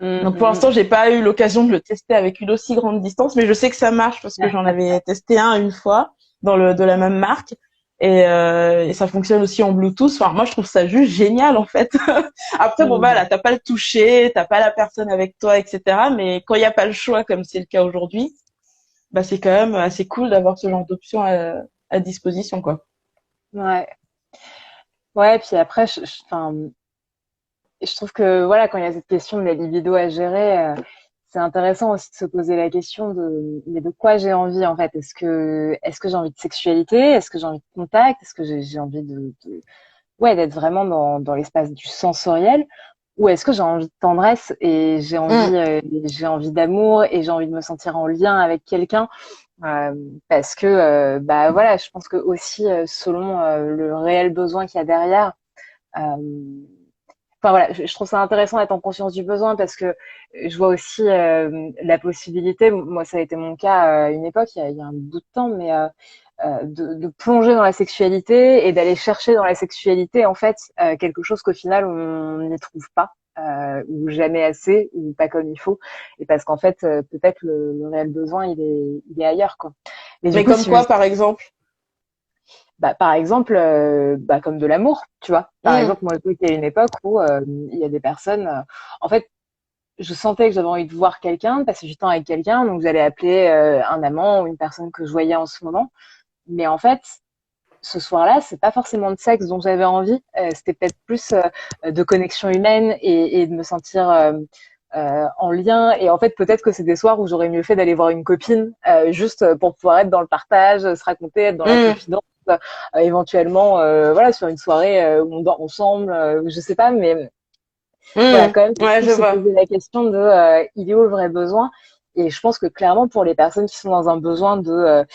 Mm, Donc pour mm, l'instant, mm. j'ai pas eu l'occasion de le tester avec une aussi grande distance, mais je sais que ça marche parce que j'en avais testé un une fois de la même marque. Et ça fonctionne aussi en Bluetooth. Enfin, moi, je trouve ça juste génial, en fait. Après, bon, bah, Mm. là, t'as pas le toucher, t'as pas la personne avec toi, etc. Mais quand il n'y a pas le choix, comme c'est le cas aujourd'hui, c'est quand même assez cool d'avoir ce genre d'option à disposition, quoi. Ouais. Ouais, puis après, enfin, je trouve que voilà, quand il y a cette question de la libido à gérer, c'est intéressant aussi de se poser la question de mais de quoi j'ai envie en fait. Est-ce que j'ai envie de sexualité? Est-ce que j'ai envie de contact? Est-ce que j'ai envie ouais, d'être vraiment dans l'espace du sensoriel? Ou est-ce que j'ai envie de tendresse et Mm. j'ai envie d'amour et j'ai envie de me sentir en lien avec quelqu'un? Parce que bah voilà, je pense que aussi selon le réel besoin qu'il y a derrière. euh, Enfin voilà, je trouve ça intéressant d'être en conscience du besoin parce que je vois aussi la possibilité, moi ça a été mon cas à une époque, il y a un bout de temps, mais de plonger dans la sexualité et d'aller chercher dans la sexualité en fait quelque chose qu'au final on n'y trouve pas. Ou jamais assez ou pas comme il faut et parce qu'en fait peut-être le réel besoin il est ailleurs quoi. Mais du Mais coup comme si quoi, par exemple? bah, par exemple, bah, comme de l'amour, tu vois. Par Mm. exemple, moi, je sais qu'il y a une époque où il y a des personnes. En fait, je sentais que j'avais envie de voir quelqu'un, de passer du temps avec quelqu'un, donc j'allais appeler un amant ou une personne que je voyais en ce moment. Mais en fait, ce soir-là, c'est pas forcément de sexe dont j'avais envie. C'était peut-être plus de connexion humaine et de me sentir en lien. Et en fait, peut-être que c'est des soirs où j'aurais mieux fait d'aller voir une copine, juste pour pouvoir être dans le partage, se raconter, être dans la Mm. confidence, éventuellement, voilà, sur une soirée où on dort ensemble, je sais pas, mais voilà, Mm. quand même, Ouais, je se vois. poser la question de il est où le vrai besoin? Et je pense que clairement, pour les personnes qui sont dans un besoin de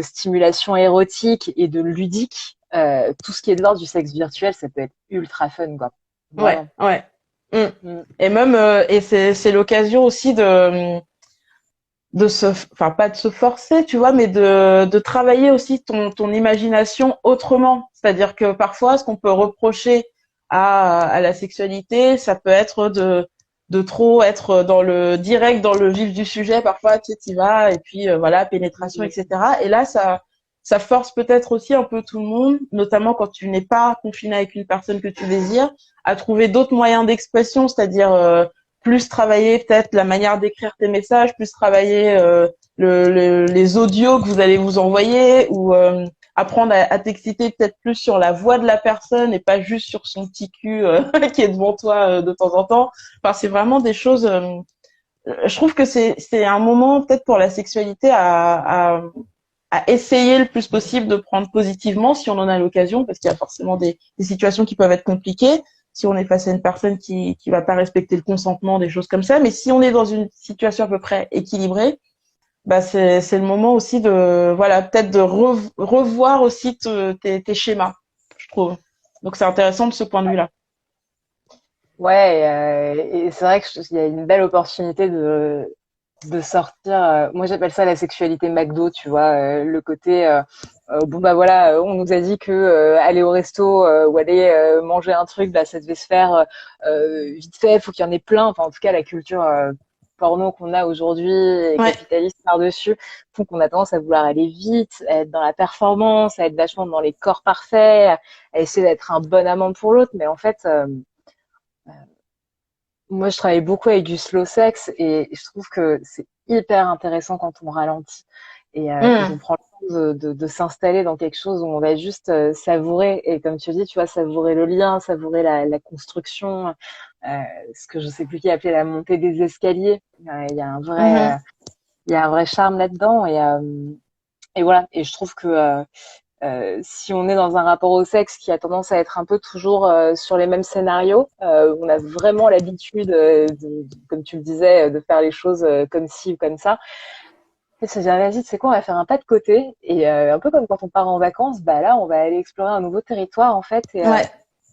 stimulation érotique et de ludique, tout ce qui est de l'ordre du sexe virtuel, ça peut être ultra fun, quoi. Ouais, Vraiment. ouais. Mm. Mm. Et même, et c'est l'occasion aussi de se, enfin pas de se forcer, tu vois, mais de travailler aussi ton imagination autrement. C'est-à-dire que parfois, ce qu'on peut reprocher à la sexualité, ça peut être de trop être dans le direct, dans le vif du sujet. Parfois, tu sais, t'y vas et puis voilà, pénétration, Mm. etc. Et là, ça force peut-être aussi un peu tout le monde, notamment quand tu n'es pas confiné avec une personne que tu désires, à trouver d'autres moyens d'expression, c'est-à-dire plus travailler peut-être la manière d'écrire tes messages, plus travailler les audios que vous allez vous envoyer ou apprendre à t'exciter peut-être plus sur la voix de la personne et pas juste sur son petit cul qui est devant toi de temps en temps. Enfin, c'est vraiment des choses. Je trouve que c'est un moment peut-être pour la sexualité à essayer le plus possible de prendre positivement si on en a l'occasion, parce qu'il y a forcément des situations qui peuvent être compliquées. Si on est face à une personne qui va pas respecter le consentement, des choses comme ça. Mais si on est dans une situation à peu près équilibrée, bah c'est le moment aussi de voilà peut-être de revoir aussi tes schémas, je trouve. Donc c'est intéressant de ce point de vue-là. Ouais, et c'est vrai qu'il y a une belle opportunité de sortir. Moi, j'appelle ça la sexualité McDo, tu vois, le côté bon bah voilà, on nous a dit que aller au resto ou aller manger un truc, bah ça devait se faire vite fait, faut qu'il y en ait plein. Enfin, en tout cas, la culture porno qu'on a aujourd'hui et Ouais. capitaliste par-dessus font qu'on a tendance à vouloir aller vite, à être dans la performance, à être vachement dans les corps parfaits, à essayer d'être un bon amant pour l'autre. Mais en fait, moi, je travaille beaucoup avec du slow sex et je trouve que c'est hyper intéressant quand on ralentit et qu'on Mmh. prend le temps de s'installer dans quelque chose où on va juste savourer. Et comme tu dis, tu vois, savourer le lien, savourer la construction, ce que je sais plus qui appelait la montée des escaliers. Il y a un vrai, Mmh. il y a un vrai charme là-dedans et voilà. Et je trouve que si on est dans un rapport au sexe qui a tendance à être un peu toujours sur les mêmes scénarios, on a vraiment l'habitude, comme tu le disais, de faire les choses comme ci ou comme ça. Et se dire, vas-y, tu sais quoi, on va faire un pas de côté. Et un peu comme quand on part en vacances, bah là, on va aller explorer un nouveau territoire, en fait, et Ouais.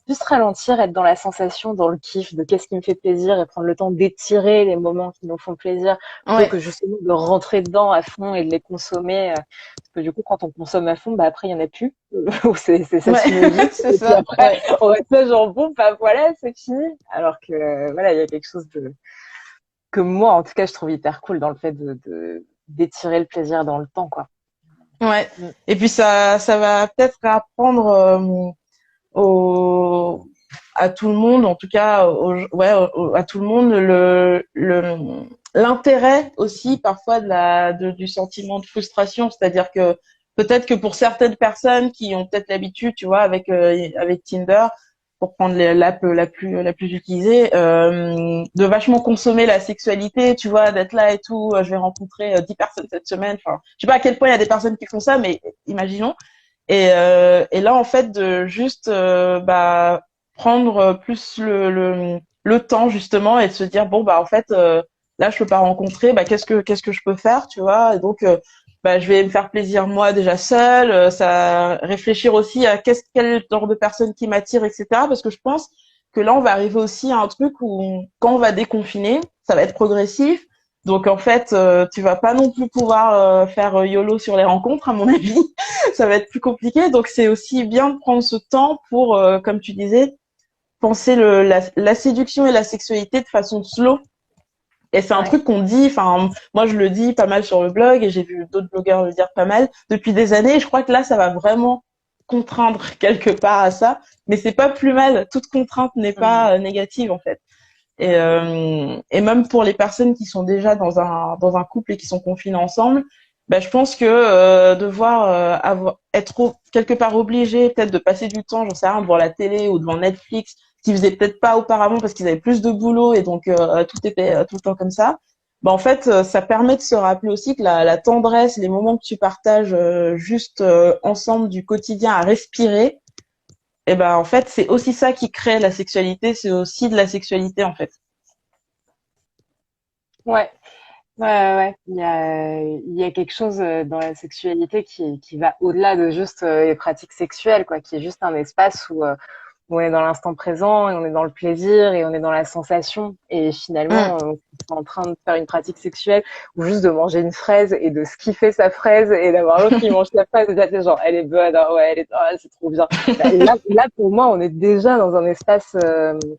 juste ralentir, être dans la sensation, dans le kiff de qu'est-ce qui me fait plaisir et prendre le temps d'étirer les moments qui nous font plaisir plutôt Ouais. que justement de rentrer dedans à fond et de les consommer. Parce que du coup, quand on consomme à fond, bah après, il y en a plus. Ou ça Ouais. finit vite. C'est Et puis ça. après, Ouais. on reste là genre, bon, bah voilà, c'est fini. Alors que, voilà, il y a quelque chose que moi, en tout cas, je trouve hyper cool dans le fait d'étirer le plaisir dans le temps, quoi. Ouais. Mm. Et puis ça va peut-être apprendre au à tout le monde, en tout cas, à tout le monde, l'intérêt aussi parfois du sentiment de frustration, c'est-à-dire que peut-être que pour certaines personnes qui ont peut-être l'habitude, tu vois, avec Tinder, pour prendre l'app la plus utilisée, de vachement consommer la sexualité, tu vois, d'être là et tout. Je vais rencontrer 10 personnes cette semaine. Enfin, je sais pas à quel point il y a des personnes qui font ça, mais imaginons. Et là, en fait, de juste prendre plus le temps justement et de se dire bon bah en fait là je peux pas rencontrer, bah qu'est-ce que je peux faire, tu vois. Et donc je vais me faire plaisir moi déjà seule, ça réfléchir aussi à quel genre de personne qui m'attire, etc. Parce que je pense que là on va arriver aussi à un truc où quand on va déconfiner, ça va être progressif. Donc en fait, tu vas pas non plus pouvoir faire YOLO sur les rencontres, à mon avis. Ça va être plus compliqué. Donc c'est aussi bien de prendre ce temps pour, comme tu disais, penser la séduction et la sexualité de façon slow. Et c'est un Ouais. truc qu'on dit, enfin, moi je le dis pas mal sur le blog et j'ai vu d'autres blogueurs le dire pas mal depuis des années. Et je crois que là, ça va vraiment contraindre quelque part à ça. Mais c'est pas plus mal. Toute contrainte n'est Mm. pas négative en fait. Mm. Et même pour les personnes qui sont déjà dans un couple et qui sont confinées ensemble, je pense que devoir être quelque part obligé peut-être de passer du temps, j'en sais rien, devant la télé ou devant Netflix, ce qu'ils faisaient peut-être pas auparavant parce qu'ils avaient plus de boulot et donc tout était tout le temps comme ça. En fait, ça permet de se rappeler aussi que la tendresse, les moments que tu partages juste ensemble du quotidien à respirer, et en fait, c'est aussi ça qui crée la sexualité, c'est aussi de la sexualité en fait. Ouais. Ouais, ouais, ouais. Il y a quelque chose dans la sexualité qui va au-delà de juste les pratiques sexuelles, quoi, qui est juste un espace où on est dans l'instant présent et on est dans le plaisir et on est dans la sensation. Et finalement, Mm. on est en train de faire une pratique sexuelle ou juste de manger une fraise et de skiffer sa fraise et d'avoir l'autre qui mange sa fraise et de dire genre, elle est bonne, ah ouais, c'est trop bien. Là, pour moi, on est déjà dans un espace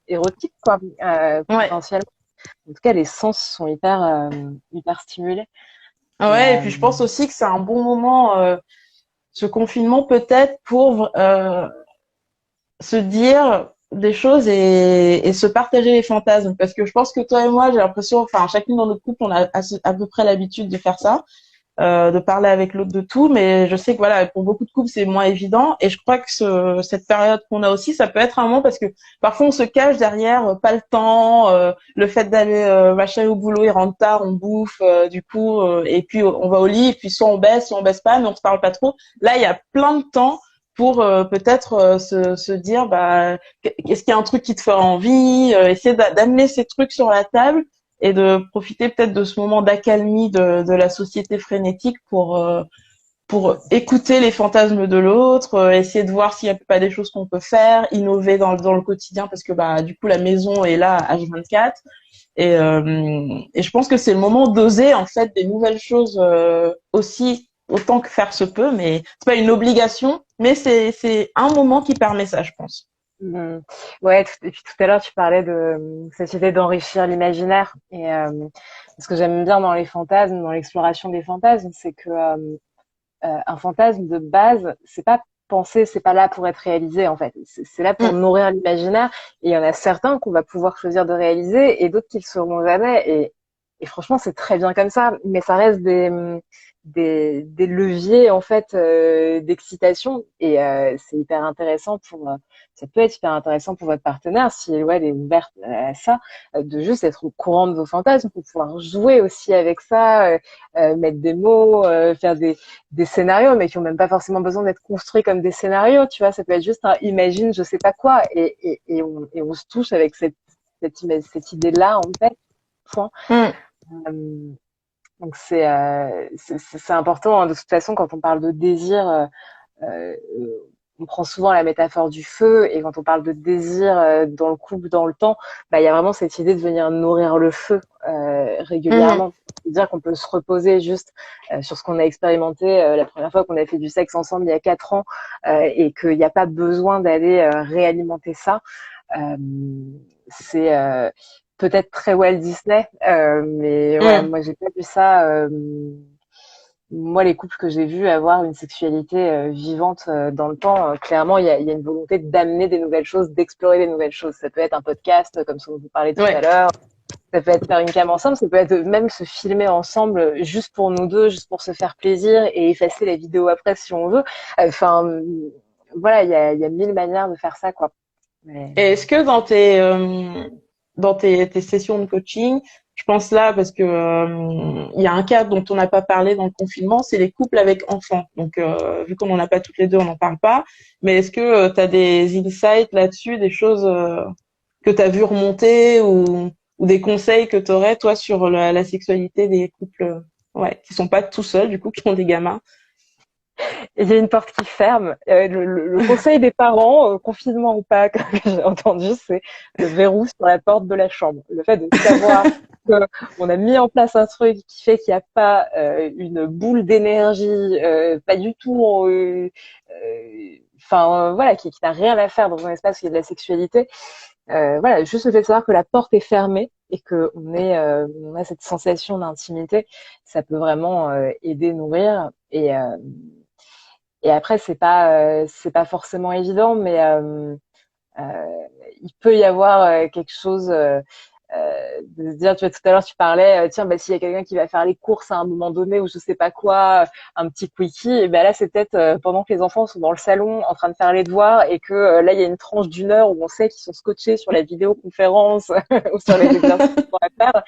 érotique, quoi, Ouais. potentiellement. En tout cas, les sens sont hyper stimulés. Et, Ouais, et puis je pense aussi que c'est un bon moment, ce confinement peut-être pour se dire des choses et se partager les fantasmes. Parce que je pense que toi et moi, j'ai l'impression, enfin chacune dans notre couple, on a à peu près l'habitude de faire ça. De parler avec l'autre de tout, mais je sais que voilà, pour beaucoup de couples, c'est moins évident. Et je crois que cette période qu'on a aussi, ça peut être un moment parce que parfois on se cache derrière pas le temps, le fait d'aller machin au boulot, il rentre tard, on bouffe, du coup, et puis on va au lit, et puis soit on baisse pas, mais on se parle pas trop. Là, il y a plein de temps pour peut-être se dire, est-ce qu'il y a un truc qui te fera envie, essayer d'amener ces trucs sur la table et de profiter peut-être de ce moment d'accalmie de la société frénétique pour écouter les fantasmes de l'autre, essayer de voir s'il n'y a pas des choses qu'on peut faire, innover dans le quotidien parce que du coup la maison est là H24 et je pense que c'est le moment d'oser en fait des nouvelles choses aussi autant que faire se peut, mais c'est pas une obligation, mais c'est un moment qui permet ça, je pense. mm, ouais, et puis tout à l'heure, tu parlais de cette idée d'enrichir l'imaginaire. Et ce que j'aime bien dans les fantasmes, dans l'exploration des fantasmes, c'est que un fantasme de base, c'est pas pensé, c'est pas là pour être réalisé en fait. C'est là pour Mm. nourrir l'imaginaire. Et il y en a certains qu'on va pouvoir choisir de réaliser et d'autres qui le seront jamais. Et franchement, c'est très bien comme ça. Mais ça reste des leviers en fait d'excitation. Et c'est hyper intéressant ça peut être hyper intéressant pour votre partenaire si ouais, elle est ouverte à ça, de juste être au courant de vos fantasmes pour pouvoir jouer aussi avec ça, mettre des mots, faire des scénarios, mais qui ont même pas forcément besoin d'être construits comme des scénarios, tu vois. Ça peut être juste un imagine, je sais pas quoi, et on se touche avec cette idée-là, en fait. Point. Mm. Euh, donc c'est important, hein. De toute façon, quand on parle de désir, euh, on prend souvent la métaphore du feu, et quand on parle de désir dans le couple, dans le temps, il y a vraiment cette idée de venir nourrir le feu Mhm. régulièrement. C'est-à-dire qu'on peut se reposer juste sur ce qu'on a expérimenté la première fois qu'on a fait du sexe ensemble il y a 4 ans, et qu'il n'y a pas besoin d'aller réalimenter ça. Euh, c'est peut-être très Walt Disney, mais ouais, Mm. moi j'ai pas vu ça. Moi, les couples que j'ai vus avoir une sexualité vivante dans le temps, clairement, il y a une volonté d'amener des nouvelles choses, d'explorer des nouvelles choses. Ça peut être un podcast comme ce dont vous parlez tout à Ouais. l'heure. Ça peut être faire une cam ensemble, ça peut être même se filmer ensemble juste pour nous deux, juste pour se faire plaisir et effacer la vidéo après si on veut. Enfin, voilà, il y a mille manières de faire ça, quoi. Mais... Et est-ce que dans tes sessions de coaching, je pense là parce que il y a un cas dont on n'a pas parlé dans le confinement, c'est les couples avec enfants. Donc vu qu'on n'en a pas toutes les deux, on n'en parle pas. Mais est-ce que tu as des insights là-dessus, des choses que tu as vu remonter ou des conseils que tu aurais toi sur la sexualité des couples ouais, qui sont pas tout seuls du coup, qui ont des gamins? Il y a une porte qui ferme. Le conseil des parents, confinement ou pas, que j'ai entendu, c'est le verrou sur la porte de la chambre. Le fait de savoir qu'on a mis en place un truc qui fait qu'il n'y a pas une boule d'énergie, pas du tout, voilà, qui n'a rien à faire dans un espace où il y a de la sexualité. Voilà, juste le fait de savoir que la porte est fermée et que on a cette sensation d'intimité, ça peut vraiment aider, nourrir et après, c'est pas forcément évident, mais il peut y avoir quelque chose de se dire, tu vois, tout à l'heure, tu parlais, tiens, bah, s'il y a quelqu'un qui va faire les courses à un moment donné ou je sais pas quoi, un petit quickie, et ben là, c'est peut-être pendant que les enfants sont dans le salon en train de faire les devoirs et que là, il y a une tranche d'une heure où on sait qu'ils sont scotchés sur la vidéoconférence ou sur les exercices qu'on va faire.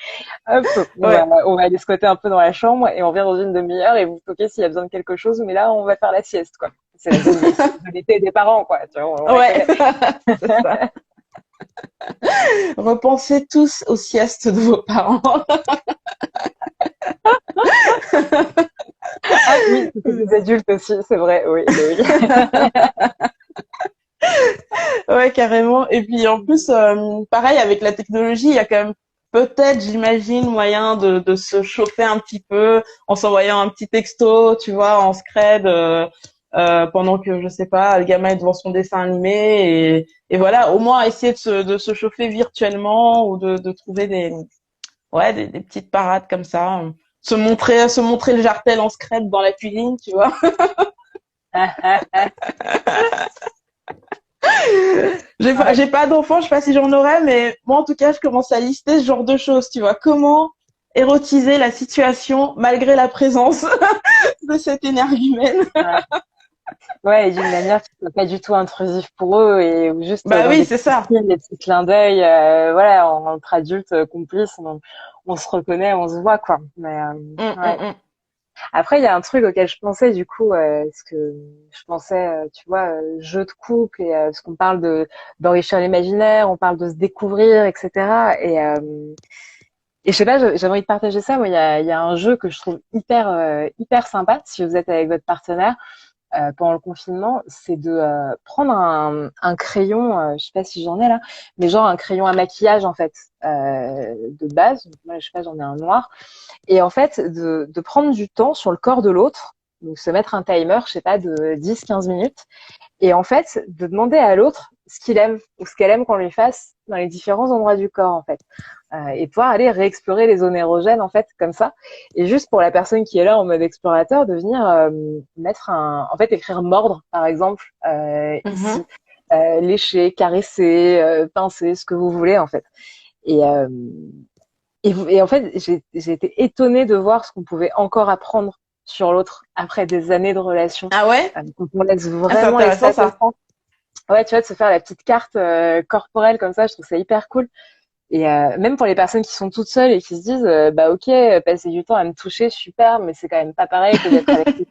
Hop, Ouais. on va aller squatter un peu dans la chambre et on vient dans une demi-heure et vous toquez s'il y a besoin de quelque chose, mais là, on va faire la sieste, quoi. C'est la zone de l'été des parents, quoi. Tu vois, on la Ouais, connaît. c'est ça. Repensez tous aux siestes de vos parents. Ah oui, c'était des adultes aussi, c'est vrai, oui, oui. Ouais, carrément. Et puis en plus, pareil, avec la technologie, il y a quand même peut-être, j'imagine, moyen de se chauffer un petit peu en s'envoyant un petit texto, tu vois, en scred, pendant que, je sais pas, le gamin est devant son dessin animé. Et voilà, au moins essayer de se chauffer virtuellement ou de trouver des petites parades comme ça. Se montrer le jartel en scred dans la cuisine, tu vois. J'ai pas d'enfant, je sais pas si j'en aurais, mais moi, en tout cas, je commence à lister ce genre de choses, tu vois. Comment érotiser la situation malgré la présence de cet énergumène. Ouais, et d'une manière qui soit pas du tout intrusive pour eux et ou juste Bah dans oui, des c'est petits ça. signes, des petits clins d'œil, voilà, entre adultes complices, on se reconnaît, on se voit, quoi. Mais ouais. Mm. Après, il y a un truc auquel je pensais du coup, parce que je pensais, tu vois, jeu de couple et parce qu'on parle de d'enrichir l'imaginaire, on parle de se découvrir, etc. Et je sais pas, j'avais envie de partager ça. Moi, il y a un jeu que je trouve hyper sympa si vous êtes avec votre partenaire pendant le confinement, c'est de prendre un crayon, je sais pas si j'en ai là, mais genre un crayon à maquillage en fait de base. Donc, moi, je sais pas, j'en ai un noir. Et en fait, de prendre du temps sur le corps de l'autre, donc se mettre un timer, je sais pas, de 10-15 minutes, et en fait, de demander à l'autre ce qu'il aime ou ce qu'elle aime qu'on lui fasse dans les différents endroits du corps en fait. Et pouvoir aller réexplorer les zones érogènes en fait comme ça et juste pour la personne qui est là en mode explorateur de venir mettre en fait écrire mordre par exemple Mhm. ici lécher caresser pincer ce que vous voulez en fait et euh, et en fait j'ai été étonnée de voir ce qu'on pouvait encore apprendre sur l'autre après des années de relation Ah ouais? quand on laisse Ah, c'est vraiment intéressant l'espace au ça. temps. Ouais, tu vois, de se faire la petite carte corporelle comme ça, je trouve ça hyper cool. Et même pour les personnes qui sont toutes seules et qui se disent, bah ok, passer du temps à me toucher, super, mais c'est quand même pas pareil que d'être avec lui.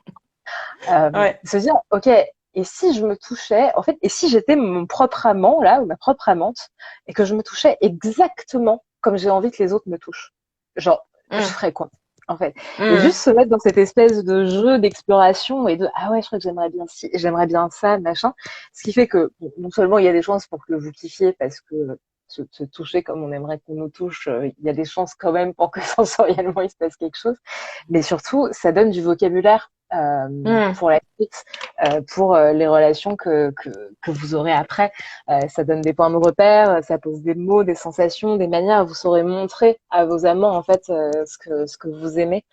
Ouais. Se dire, ok, et si je me touchais, en fait, et si j'étais mon propre amant là ou ma propre amante et que je me touchais exactement comme j'ai envie que les autres me touchent, genre, je Mm. ferais quoi? En fait, et Mm. juste se mettre dans cette espèce de jeu d'exploration et de ah ouais je crois que j'aimerais bien ci, j'aimerais bien ça machin, ce qui fait que bon, non seulement il y a des chances pour que vous kiffiez parce que se toucher comme on aimerait qu'on nous touche, il y a des chances quand même pour que sensoriellement il se passe quelque chose, mais surtout ça donne du vocabulaire Mm. pour la suite, pour les relations que vous aurez après. Ça donne des points de repère, ça pose des mots, des sensations, des manières. Vous saurez montrer à vos amants en fait ce que vous aimez.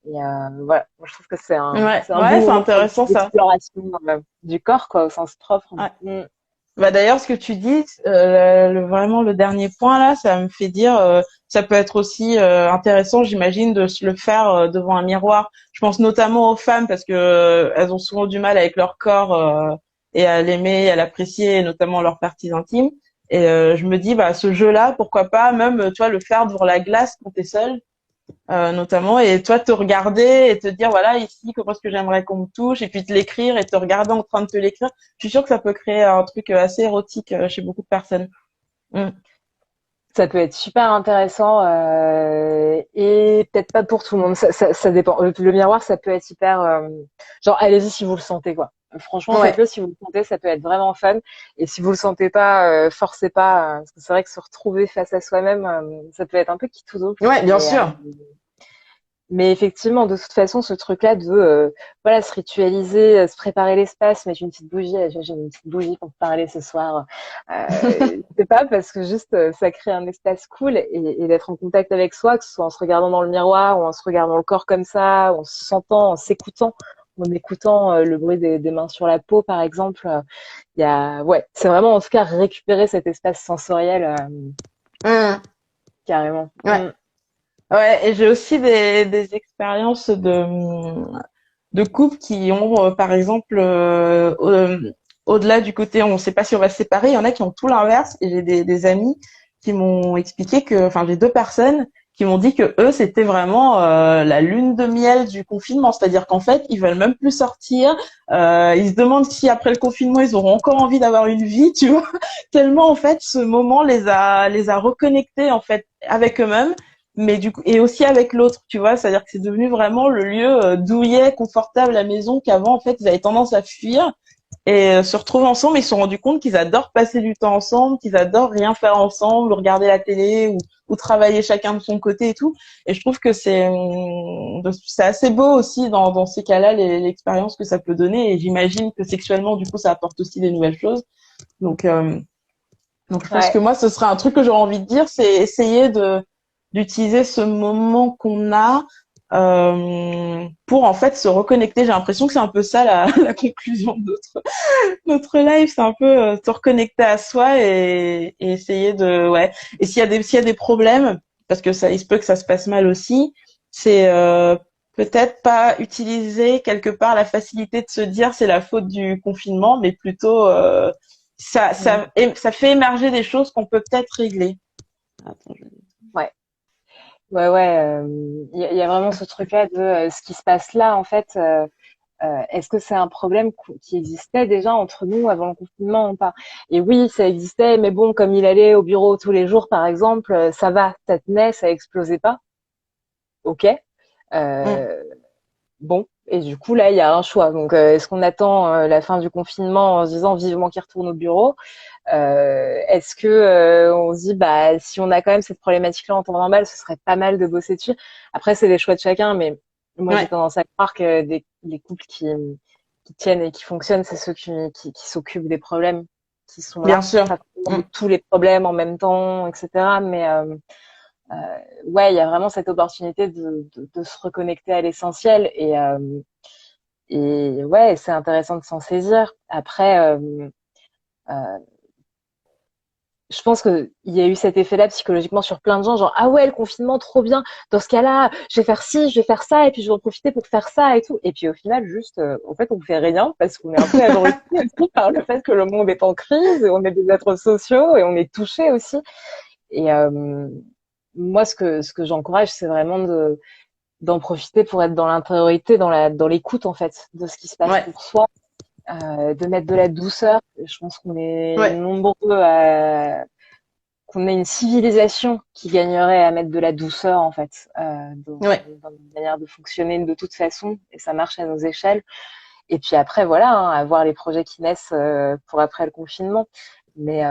Et voilà, moi, je trouve que Ouais, c'est un bon ouais, c'est moment intéressant ça. d'exploration du corps quoi au sens propre. Ouais. Mm. Bah d'ailleurs, ce que tu dis, vraiment le dernier point là, ça me fait dire, ça peut être aussi intéressant, j'imagine, de se le faire devant un miroir. Je pense notamment aux femmes parce que elles ont souvent du mal avec leur corps et à l'aimer, à l'apprécier, et notamment leurs parties intimes. Et je me dis, bah ce jeu-là, pourquoi pas même, tu vois, le faire devant la glace quand t'es seule. Notamment, et toi te regarder et te dire voilà ici comment est-ce que j'aimerais qu'on me touche, et puis te l'écrire et te regarder en train de te l'écrire. Je suis sûre que ça peut créer un truc assez érotique chez beaucoup de personnes. Mm. Ça peut être super intéressant et peut-être pas pour tout le monde. Ça dépend. Le miroir, ça peut être hyper. Genre, allez-y si vous le sentez, quoi. Franchement, Ouais, faites-le si vous le sentez. Ça peut être vraiment fun. Et si vous le sentez pas, forcez pas. Parce que c'est vrai que se retrouver face à soi-même, ça peut être un peu qui tout double. ouais, bien sûr. Mais effectivement, de toute façon, ce truc-là de voilà, se ritualiser, se préparer l'espace, mettre une petite bougie, j'ai une petite bougie pour te parler ce soir. C'est pas parce que juste ça crée un espace cool et d'être en contact avec soi, que ce soit en se regardant dans le miroir ou en se regardant le corps comme ça, ou en se sentant, en s'écoutant, en écoutant le bruit des mains sur la peau, par exemple. Il y a, ouais, c'est vraiment en tout cas récupérer cet espace sensoriel Mm. carrément. Ouais, ouais, et j'ai aussi des expériences de couples qui ont, par exemple, au-delà du côté on ne sait pas si on va se séparer, il y en a qui ont tout l'inverse. Et j'ai des amis qui m'ont expliqué que, enfin, j'ai deux personnes qui m'ont dit que eux, c'était vraiment la lune de miel du confinement. C'est-à-dire qu'en fait, ils veulent même plus sortir. Ils se demandent si après le confinement, ils auront encore envie d'avoir une vie, tu vois. Tellement, en fait, ce moment les a reconnectés, en fait, avec eux-mêmes, mais du coup et aussi avec l'autre, tu vois, c'est-à-dire que c'est devenu vraiment le lieu douillet, confortable à la maison, qu'avant en fait ils avaient tendance à fuir, et se retrouver ensemble. Ils se sont rendus compte qu'ils adorent passer du temps ensemble, qu'ils adorent rien faire ensemble, regarder la télé ou travailler chacun de son côté et tout. Et je trouve que c'est assez beau aussi dans ces cas-là l'expérience que ça peut donner, et j'imagine que sexuellement du coup ça apporte aussi des nouvelles choses. Donc donc je pense que Ouais. moi, ce serait un truc que j'aurais envie de dire, c'est essayer de d'utiliser ce moment qu'on a pour en fait se reconnecter. J'ai l'impression que c'est un peu ça la conclusion de notre live, c'est un peu se reconnecter à soi et essayer de ouais. Et s'il y a des problèmes, parce que ça il se peut que ça se passe mal aussi, c'est peut-être pas utiliser quelque part la facilité de se dire c'est la faute du confinement, mais plutôt ça fait émerger des choses qu'on peut peut-être régler. Attends, Ouais. Ouais, ouais, il y a vraiment ce truc-là de ce qui se passe là, en fait. Est-ce que c'est un problème qui existait déjà entre nous avant le confinement ou pas? Et oui, ça existait, mais bon, comme il allait au bureau tous les jours, par exemple, ça va, ça tenait, ça explosait pas. Ok. Mm. Euh, bon. Et du coup, là, il y a un choix. Donc, est-ce qu'on attend la fin du confinement en se disant vivement qu'il retourne au bureau? Est-ce que on se dit bah si on a quand même cette problématique-là en temps normal, ce serait pas mal de bosser dessus. Après, c'est des choix de chacun, mais moi j'ai Ouais, tendance à croire que les couples qui tiennent et qui fonctionnent, c'est ceux qui s'occupent des problèmes qui sont bien là, sûr. pas forcément Mm. de tous les problèmes en même temps, etc. Mais ouais, il y a vraiment cette opportunité de se reconnecter à l'essentiel et ouais, c'est intéressant de s'en saisir. Après. Euh, je pense que il y a eu cet effet-là psychologiquement sur plein de gens, genre ah ouais le confinement trop bien. Dans ce cas-là, je vais faire ci, je vais faire ça, et puis je vais en profiter pour faire ça et tout. Et puis au final, juste, en fait, on fait rien parce qu'on est un peu abruti aussi par le fait que le monde est en crise, et on est des êtres sociaux et on est touchés aussi. Et moi, ce que j'encourage, c'est vraiment d'en profiter pour être dans l'intériorité, dans l'écoute en fait de ce qui se passe Ouais, pour soi, de mettre de la douceur. Je pense qu'on est ouais, nombreux à qu'on ait une civilisation qui gagnerait à mettre de la douceur en fait ouais. dans notre manière de fonctionner de toute façon et ça marche à nos échelles et puis après voilà hein, à voir les projets qui naissent pour après le confinement mais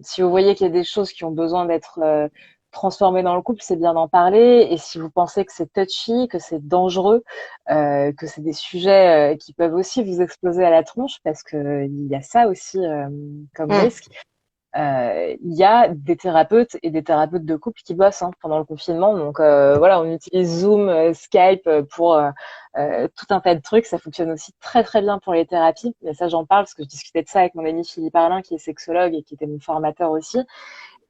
si vous voyez qu'il y a des choses qui ont besoin d'être transformées dans le couple, c'est bien d'en parler et si vous pensez que c'est touchy, que c'est dangereux, que c'est des sujets qui peuvent aussi vous exploser à la tronche parce que il y a ça aussi comme Mm. risque il y a des thérapeutes et des thérapeutes de couple qui bossent pendant le confinement. Donc voilà, on utilise Zoom, Skype pour tout un tas de trucs. Ça fonctionne aussi très très bien pour les thérapies. Et ça, j'en parle parce que je discutais de ça avec mon ami Philippe Arlin, qui est sexologue et qui était mon formateur aussi,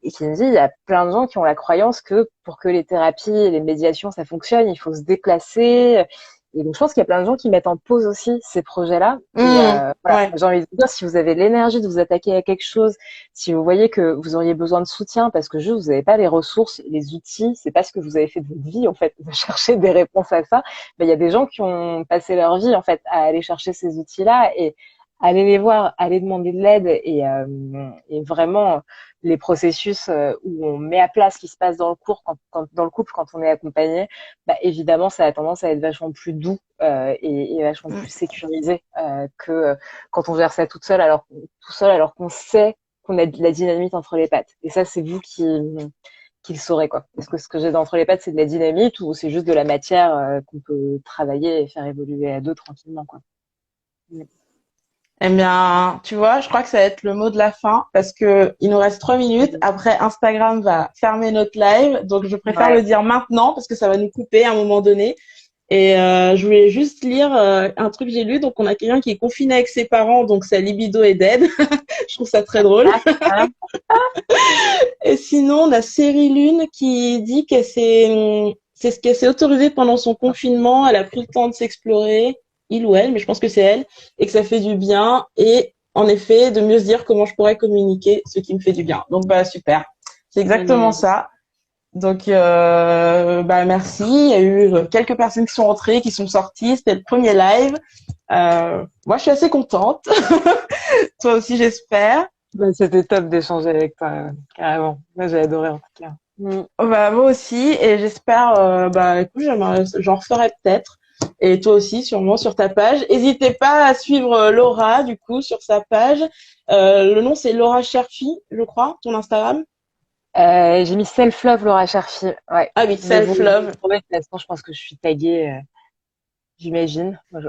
et qui me dit, il y a plein de gens qui ont la croyance que pour que les thérapies et les médiations, ça fonctionne, il faut se déplacer. Et donc, je pense qu'il y a plein de gens qui mettent en pause aussi ces projets-là. Et voilà, Ouais. j'ai envie de dire, si vous avez l'énergie de vous attaquer à quelque chose, si vous voyez que vous auriez besoin de soutien parce que juste vous n'avez pas les ressources, les outils, c'est pas ce que vous avez fait de votre vie, en fait, de chercher des réponses à ça, ben, il y a des gens qui ont passé leur vie, en fait, à aller chercher ces outils-là et aller les voir, aller demander de l'aide et vraiment les processus où on met à plat ce qui se passe dans le cours, dans le couple, quand on est accompagné, bah, évidemment, ça a tendance à être vachement plus doux et vachement plus sécurisé que quand on gère ça tout seul, alors qu'on sait qu'on a de la dynamite entre les pattes. Et ça, c'est vous qui le saurez, quoi. Est-ce que ce que j'ai entre les pattes, c'est de la dynamite ou c'est juste de la matière qu'on peut travailler et faire évoluer à deux tranquillement, quoi. Eh bien, tu vois, je crois que ça va être le mot de la fin parce que il nous reste 3 minutes. Après, Instagram va fermer notre live, donc je préfère le Ouais. dire maintenant parce que ça va nous couper à un moment donné. Et je voulais juste lire un truc que j'ai lu. Donc, on a quelqu'un qui est confiné avec ses parents, donc sa libido est dead. Je trouve ça très drôle. Et sinon, on a Série Lune qui dit que c'est ce qu'elle s'est autorisé pendant son confinement. Elle a pris le temps de s'explorer, il ou elle, mais je pense que c'est elle, et que ça fait du bien. Et en effet, de mieux se dire comment je pourrais communiquer ce qui me fait du bien. Donc, bah super. C'est exactement ça. Donc, bah merci. Il y a eu quelques personnes qui sont entrées, qui sont sorties. C'était le premier live. Moi, je suis assez contente. Toi aussi, j'espère. Bah, c'était top d'échanger avec toi, carrément. Moi, j'ai adoré en tout cas. Bah moi aussi, et j'espère. Bah écoute, j'en referai peut-être. Et toi aussi, sûrement sur ta page. N'hésitez pas à suivre Laura du coup sur sa page. Le nom c'est Laura Cherfi, je crois, ton Instagram. J'ai mis self-love Laura Cherfi. Ouais. Ah oui, Mais vous self-love. trouvez, de toute façon, je pense que je suis taguée, j'imagine. Moi,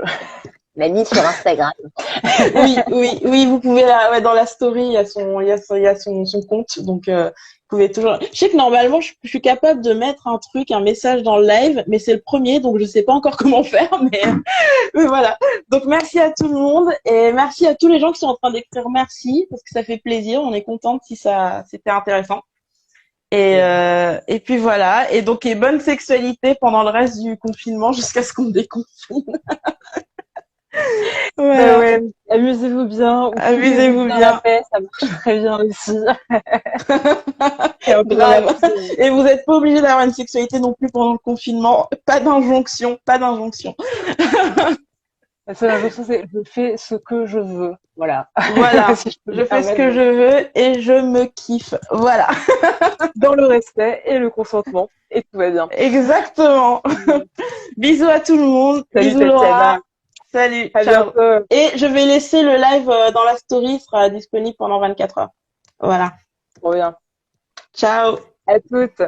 l'a mis sur Instagram. Oui, vous pouvez ouais, dans la story, il y a son compte, donc vous pouvez toujours. Je sais que normalement, je suis capable de mettre un message dans le live, mais c'est le premier, donc je sais pas encore comment faire, mais voilà. Donc merci à tout le monde et merci à tous les gens qui sont en train d'écrire merci parce que ça fait plaisir, on est contente si ça c'était intéressant. Et puis voilà. Et donc et bonne sexualité pendant le reste du confinement jusqu'à ce qu'on déconfine. Voilà. Ouais, amusez-vous bien. Amusez-vous bien. La paix, ça marche très bien aussi. Grave. Et vous n'êtes pas obligé d'avoir une sexualité non plus pendant le confinement. Pas d'injonction, pas d'injonction. La seule injonction, c'est je fais ce que je veux. Voilà. Voilà. Si Je fais ce que je veux et je me kiffe. Voilà. Dans le respect et le consentement. Et tout va bien. Exactement. Bisous à tout le monde. Salut, Bisous Tatiana. Laura. Salut. À Ciao. bientôt. Et je vais laisser le live dans la story, il sera disponible pendant 24 heures. Voilà. Trop bien. Ciao. À toutes.